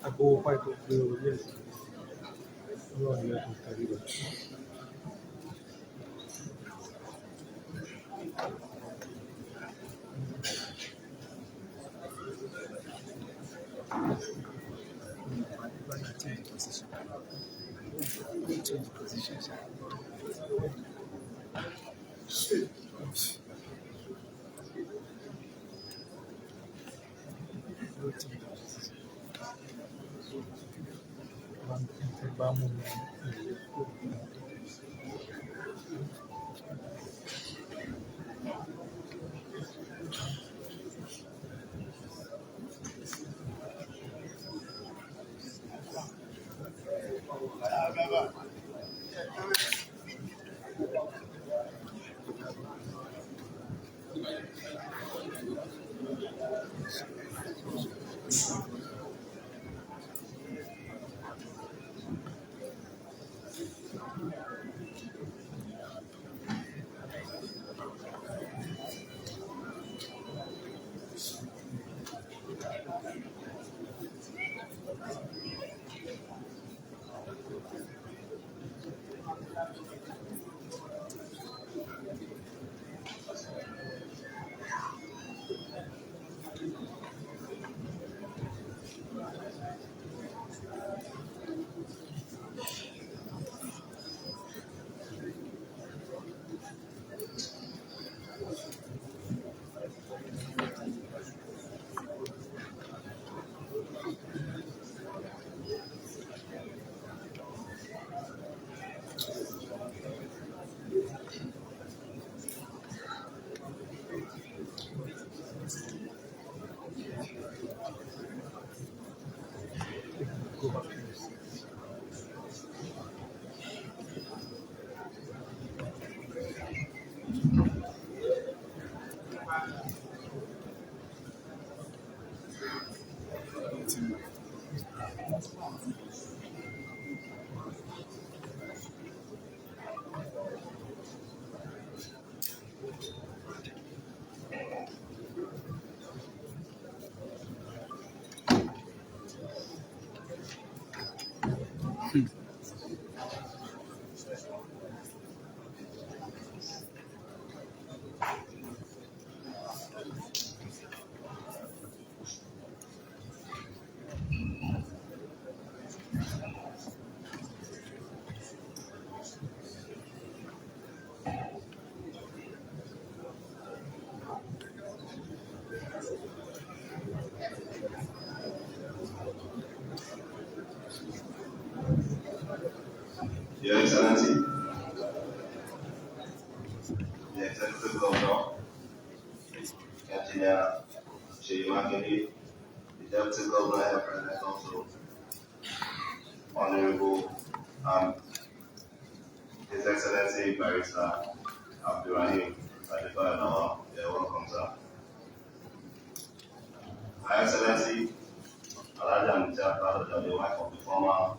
Àgbo pai tó gbé orí ẹ̀ sí. Ọlọ́run yóò tún tẹ̀lé rẹ̀. Change position. Vamos. Your Excellency, the Executive Governor, Engineer Sheyi Makinde, the Deputy Governor here present also, Honorable His Excellency Barrister Abdurrahim Adebayo, you're welcome, sir. Her Excellency Alaja Mujapa, the wife of the former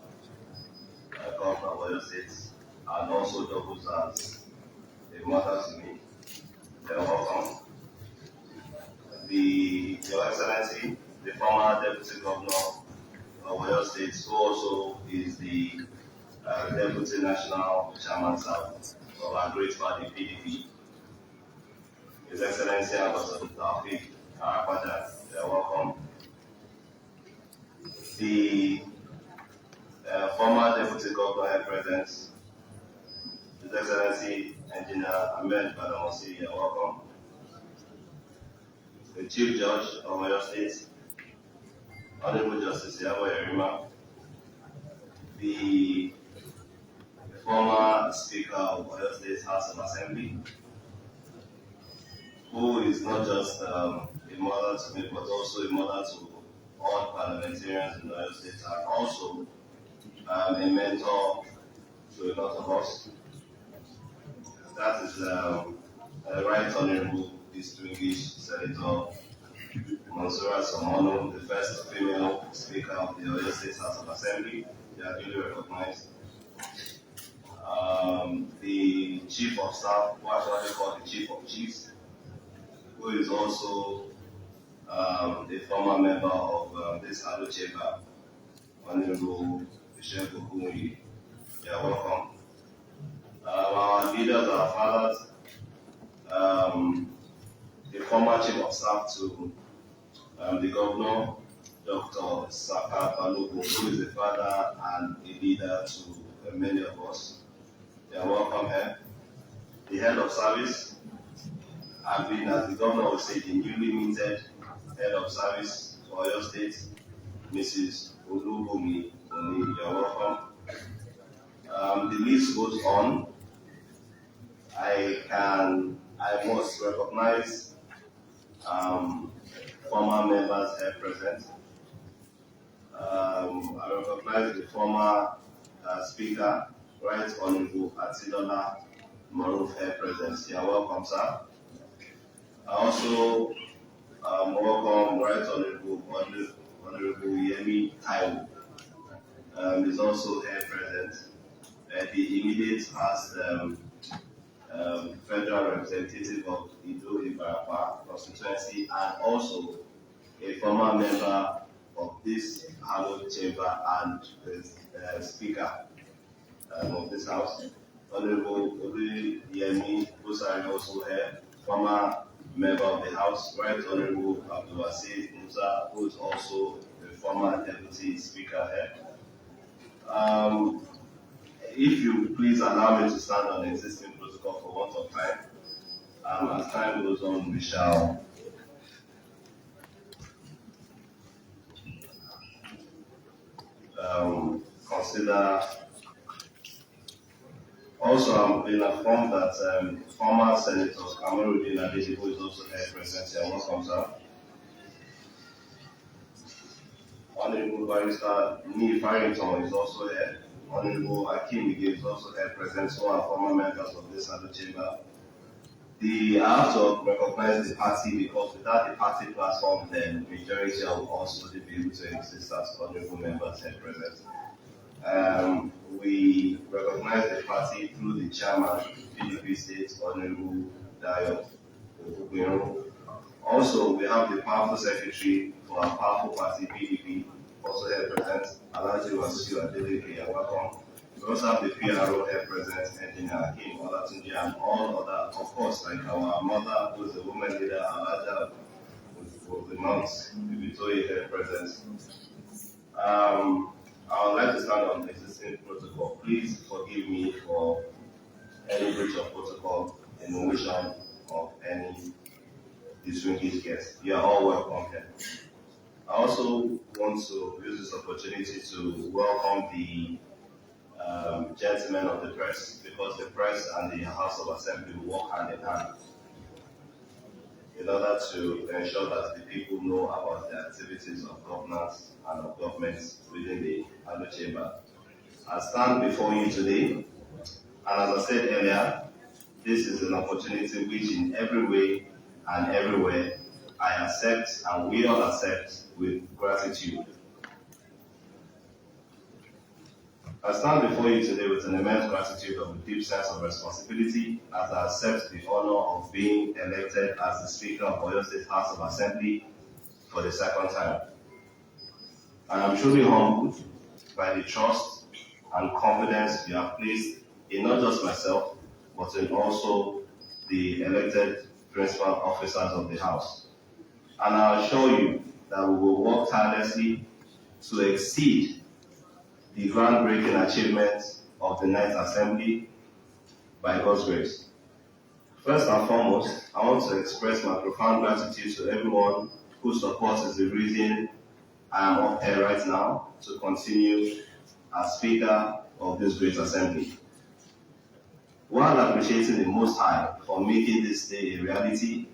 Governor of Oyo State, and also doubles as a mother to me. You're welcome. Your Excellency, the former Deputy Governor of Oyo State, who also is the Deputy National Chairman South of our great party PDP, His Excellency Ambassador Taufik Arapada, you're welcome. The former Deputy Governor here present, His Excellency Engineer Ahmed Badamosi, you're welcome. The Chief Judge of Oyo State, Honorable Justice Yabo Yerima, the former Speaker of Oyo State House of Assembly, who is not just a mother to me, but also a mother to all parliamentarians in Oyo State, and also a mentor to a lot of us. That is Right Honorable Distinguished Senator Monsura Somono, the first female Speaker of the Oyo State House of Assembly. They are duly recognized. The Chief of Staff, who actually called the Chief of Chiefs, who is also a former member of this Ado Chamber, Honorable Bishop Okumi. You are welcome. Our leaders, our fathers, the former Chief of Staff to the Governor, Dr. Saka Balogun, who is a father and a leader to many of us. You are welcome here. The Head of Service, I've been, as the Governor would say, the newly minted Head of Service for Oyo State, Mrs. Olubumi Oni. You are welcome. The list goes on. I must recognize former members here present. I recognize the former Speaker, Right Honorable Atidola Maruf here present. You are welcome, sir. I also welcome Right Honorable Yemi Taiwo. Is also here present. The immediate past federal representative of Ido Ibarapa constituency, and also a former member of this hallowed chamber and the Speaker of this House. Honorable Yemi Busari also here, former member of the House. Right Honorable Abdulwasi Musa, who is also the former Deputy Speaker here. If you please allow me to stand on the existing protocol for want of time, as time goes on, we shall consider. Also, I'm being informed that former Senator Kamarudin Adesibu is also here present here. Welcome, sir. Honorable Barrister Nee Farrington is also here. Honorable Akim Ige is also here present, so are former members of this other chamber. I have to recognize the party, because without the party platform, then majority will also be able to exist as honorable members here present. We recognize the party through the chairman, PDP State, Honorable Dayo Ogugbero. Also, we have the powerful secretary for our powerful party, PDP, also here present, Alaji Wasiu Adeleke, you're welcome. We also have the PRO here present, Engineer Hakim Olatunji, and all other, of course, like our mother, who is the woman leader, Alaja, with the monks, Victoria here present. I would like to stand on the existing protocol. Please forgive me for any breach of protocol in omission of any distinguished guests. You are all welcome here. I also want to use this opportunity to welcome the gentlemen of the press, because the press and the House of Assembly work hand in hand in order to ensure that the people know about their activities of governance and of government within the Ado Chamber. I stand before you today, and as I said earlier, this is an opportunity which in every way and everywhere I accept and we all accept with gratitude. I stand before you today with an immense gratitude of a deep sense of responsibility as I accept the honor of being elected as the Speaker of Oyo State House of Assembly for the second time. I am truly humbled by the trust and confidence you have placed in not just myself, but in also the elected principal officers of the House. And I assure you that we will work tirelessly to exceed the groundbreaking achievements of the 9th Assembly by God's grace. First and foremost, I want to express my profound gratitude to everyone whose support is the reason I am up here right now to continue as Speaker of this great Assembly. While appreciating the Most High for making this day a reality,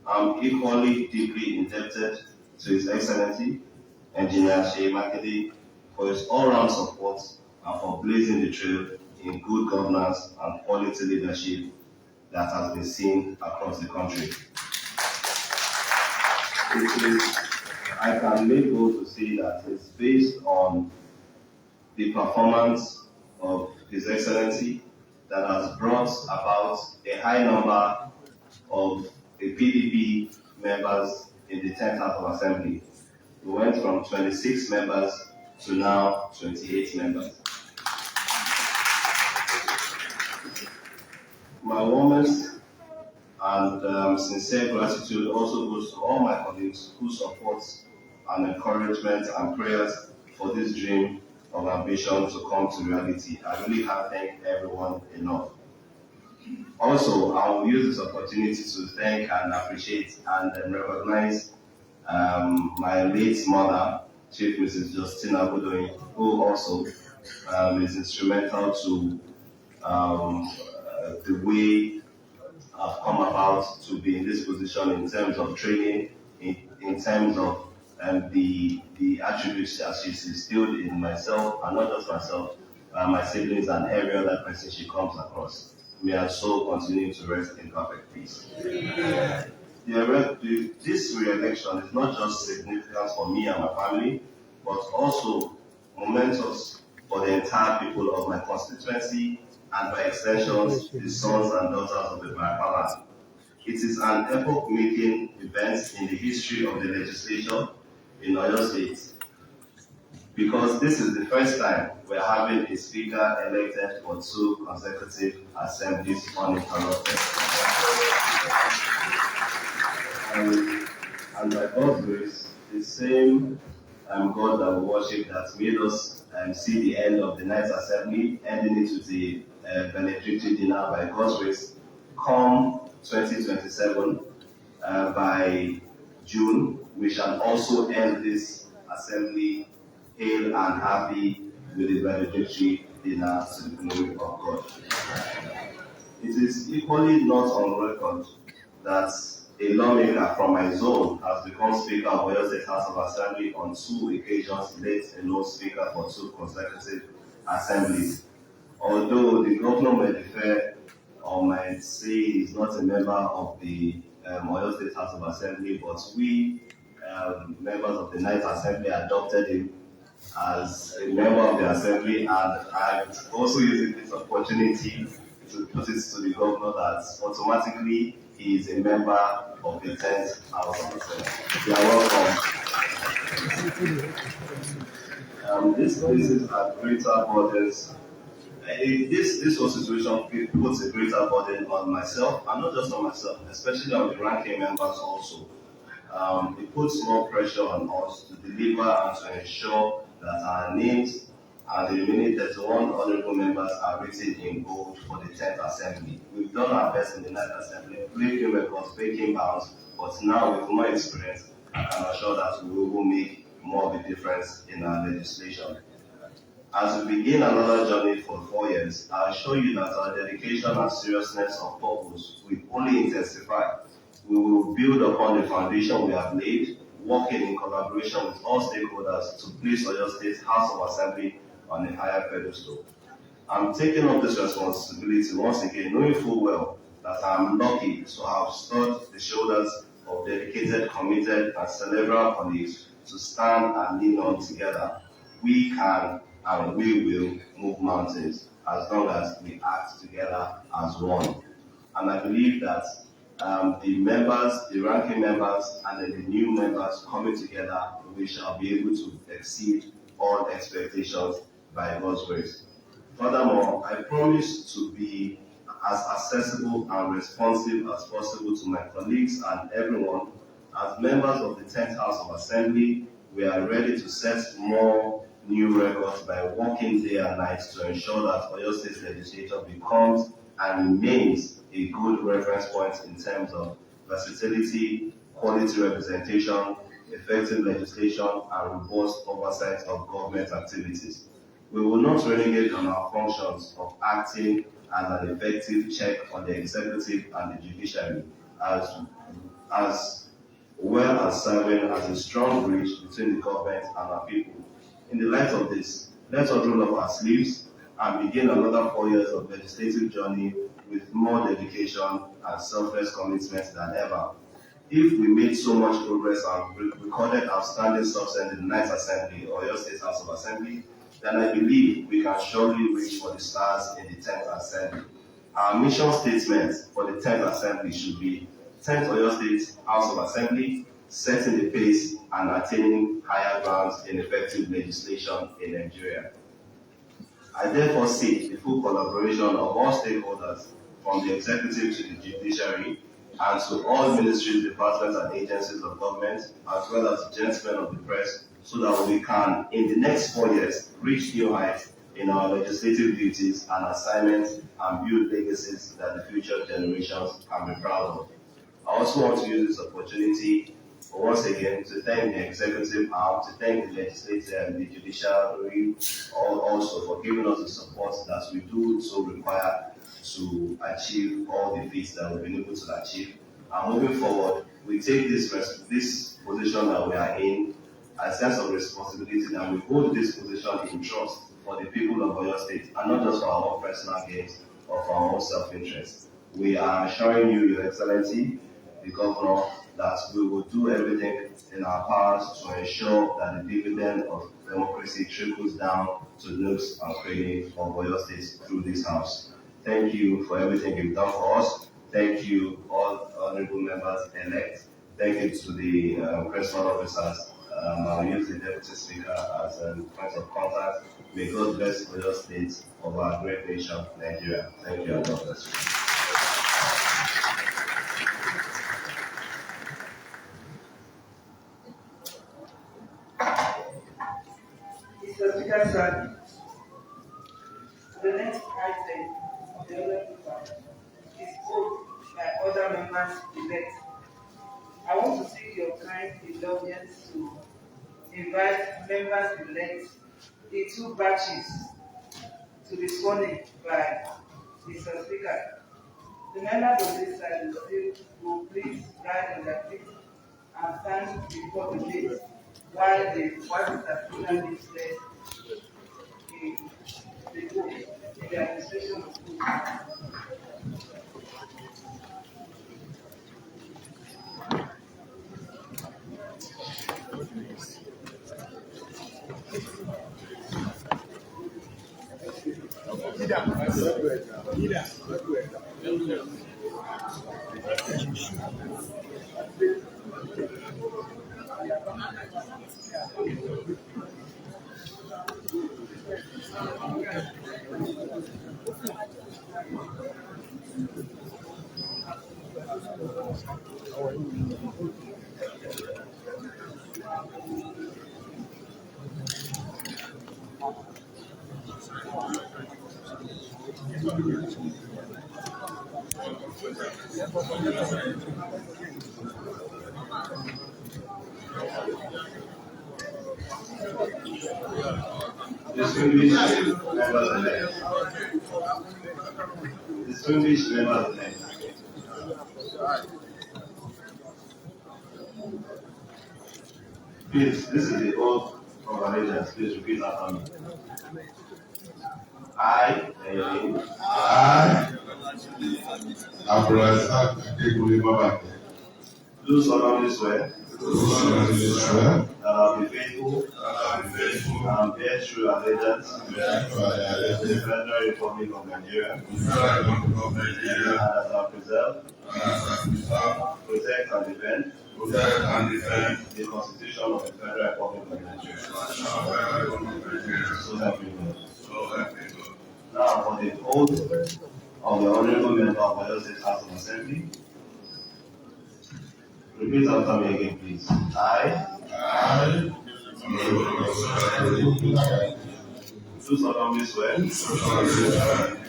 I'm equally deeply indebted to His Excellency, Engineer Sheyi Makinde, for his all-round support and for blazing the trail in good governance and quality leadership that has been seen across the country. I can make bold to say that it's based on the performance of His Excellency that has brought about a high number of the PDP members in the 10th House of Assembly. We went from 26 members to now 28 members. My warmest and sincere gratitude also goes to all my colleagues who support and encouragement and prayers for this dream of ambition to come to reality. I really can't thank everyone enough. Also, I will use this opportunity to thank and appreciate and recognize my late mother, Chief Mrs. Justina Budoyin, who also is instrumental to the way I've come about to be in this position in terms of training, in terms of the attributes that she's instilled in myself, and not just myself, my siblings and every other person she comes across. May her soul continue to rest in perfect peace. This re-election is not just significant for me and my family, but also momentous for the entire people of my constituency and by extensions, the sons and daughters of the Barapa. It is an epoch-making event in the history of the legislature in Oyo State, because this is the first time we're having a speaker elected for 2 consecutive assemblies uninterrupted. And by God's grace, the same God that we worship that made us see the end of the 9th Assembly, ending it with the valedictory dinner by God's grace, come 2027, by June, we shall also end this assembly hail and happy with the valedictory dinner to the glory of God. It is equally not on record that a lawmaker from my zone has become Speaker of Oyo State House of Assembly on 2 occasions, let alone Speaker for 2 consecutive assemblies. Although the governor may defer or might say he's not a member of the Oyo State House of Assembly, but we, members of the 9th Assembly, adopted him as a member of the Assembly, and I'm also using this opportunity to put it to the governor that automatically he is a member of the 10th House of Assembly. You are welcome. This places a greater burdens. This whole situation puts a greater burden on myself, and not just on myself, especially on the ranking members also. It puts more pressure on us to deliver and to ensure that our names and the remaining 31 honorable members are written in gold for the 10th Assembly. We've done our best in the 9th Assembly, breaking records, breaking bounds, but now with more experience, I can assure that we will make more of a difference in our legislation. As we begin another journey for 4 years, I assure you that our dedication and seriousness of purpose will only intensify. We will build upon the foundation we have laid, working in collaboration with all stakeholders to place Oyo State House of Assembly on a higher pedestal. I'm taking up this responsibility once again, knowing full well that I'm lucky to have stood the shoulders of dedicated, committed, and cerebral colleagues to stand and lean on together. We can and we will move mountains as long as we act together as one. And I believe that the members, the ranking members, and then the new members coming together, we shall be able to exceed all expectations by God's grace. Furthermore, I promise to be as accessible and responsive as possible to my colleagues and everyone. As members of the 10th House of Assembly, we are ready to set more new records by working day and night to ensure that Oyo State Legislature becomes and remains a good reference point in terms of versatility, quality representation, effective legislation, and robust oversight of government activities. We will not renegade on our functions of acting as an effective check on the executive and the judiciary, as well as serving as a strong bridge between the government and our people. In the light of this, let us roll up our sleeves and begin another 4 years of legislative journey with more dedication and selfless commitment than ever. If we made so much progress and recorded outstanding success in the 9th Assembly or Oyo State House of Assembly, then I believe we can surely reach for the stars in the 10th Assembly. Our mission statement for the 10th Assembly should be 10th Oyo State House of Assembly, setting the pace and attaining higher grounds in effective legislation in Nigeria. I therefore seek the full collaboration of all stakeholders, from the executive to the judiciary, and to all ministries, departments, and agencies of government, as well as the gentlemen of the press, so that we can, in the next 4 years, reach new heights in our legislative duties and assignments and build legacies that the future generations can be proud of. I also want to use this opportunity once again to thank the executive arm, to thank the legislative and the judiciary also for giving us the support that we do so require to achieve all the feats that we've been able to achieve. And moving forward, we take this position that we are in a sense of responsibility, that we hold this position in trust for the people of Oyo State, and not just for our own personal gains or for our own self-interest. We are assuring you, Your Excellency, the Governor, that we will do everything in our powers to ensure that the dividend of democracy trickles down to nooks and crannies of Oyo State through this House. Thank you for everything you've done for us. Thank you, all honorable members elect. Thank you to the personal officers. I'll use the Deputy Speaker as a point of contact. May God bless Oyo State of our great nation, Nigeria. Thank you, and God bless you. Mr. Speaker, sir, the next item of the order is vote by other members elect. I want to seek your kind indulgence to invite members elect the two batches to be sworn in by Mr. Speaker. The members of this side will please rise on their feet and stand before the gate while Mr. Speaker leads the vote in the administration of the Distinguished members elect. Please, this is the oath of allegiance. Please repeat after me. I, I, Abdulrazak Adekunle Babake, do solemnly swear do solemnly swear that I will be faithful that I will be faithful and bear true allegiance and bear true to the allegiance Federal Republic of Nigeria, to the Federal Republic of and Nigeria, that I will preserve, and as I preserve, protect, and defend protect, and defend the Constitution of the Federal Republic of Nigeria. the Federal Republic of Nigeria. So help me God. So help me God. Now, for the oath of the Honorable Member of Oyo State House of Assembly, repeat after me again, please. I, do solemnly swear that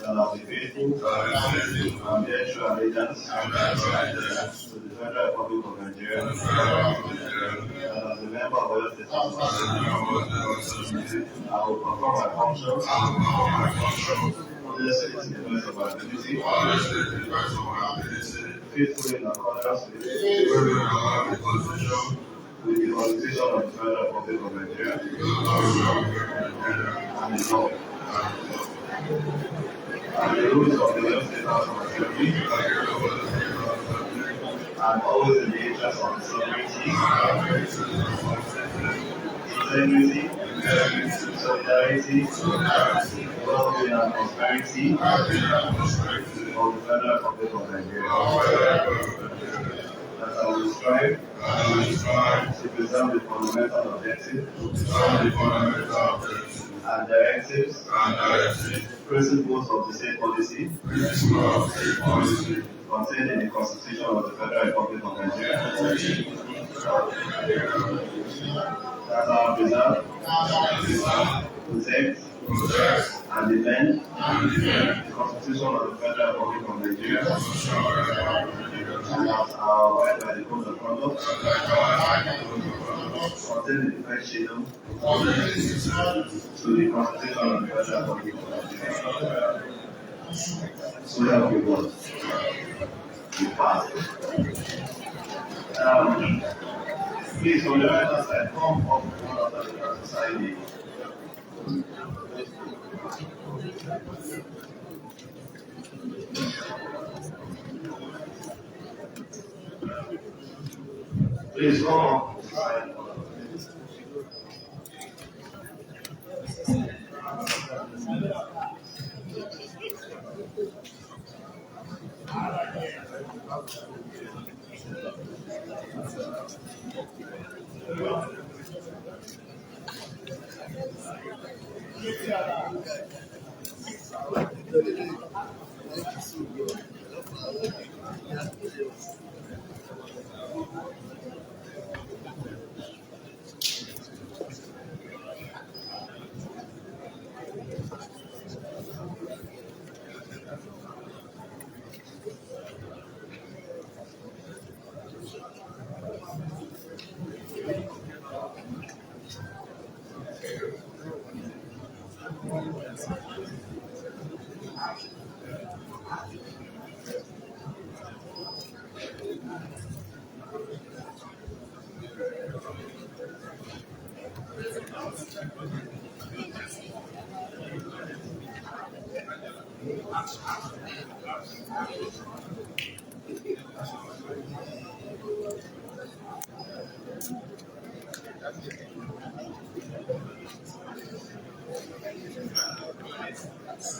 I will be faithful and bear true allegiance to the Federal Republic of Nigeria, and as a member of Oyo State House of Assembly, I will perform my functions honestly to the best of my ability, faithfully in accordance with the Constitution of the Federal Republic of Nigeria and the law and the rules of the Oyo State House of Assembly, and always in the interest of the sovereignty, integrity, solidarity, well-being and prosperity of the Federal Republic of Nigeria. That I will strive to preserve the fundamental objectives and directives, principles of the state policy contained in the Constitution of the Federal Republic of Nigeria. That I will preserve, protect, and defend the Constitution of the Federal Republic of Nigeria, and that I will abide by the code of conduct contained in the first schedule to the Constitution of the Federal Republic of Nigeria. So help you God. You pass. Please, on the right side, come up one of the society. Please come up side.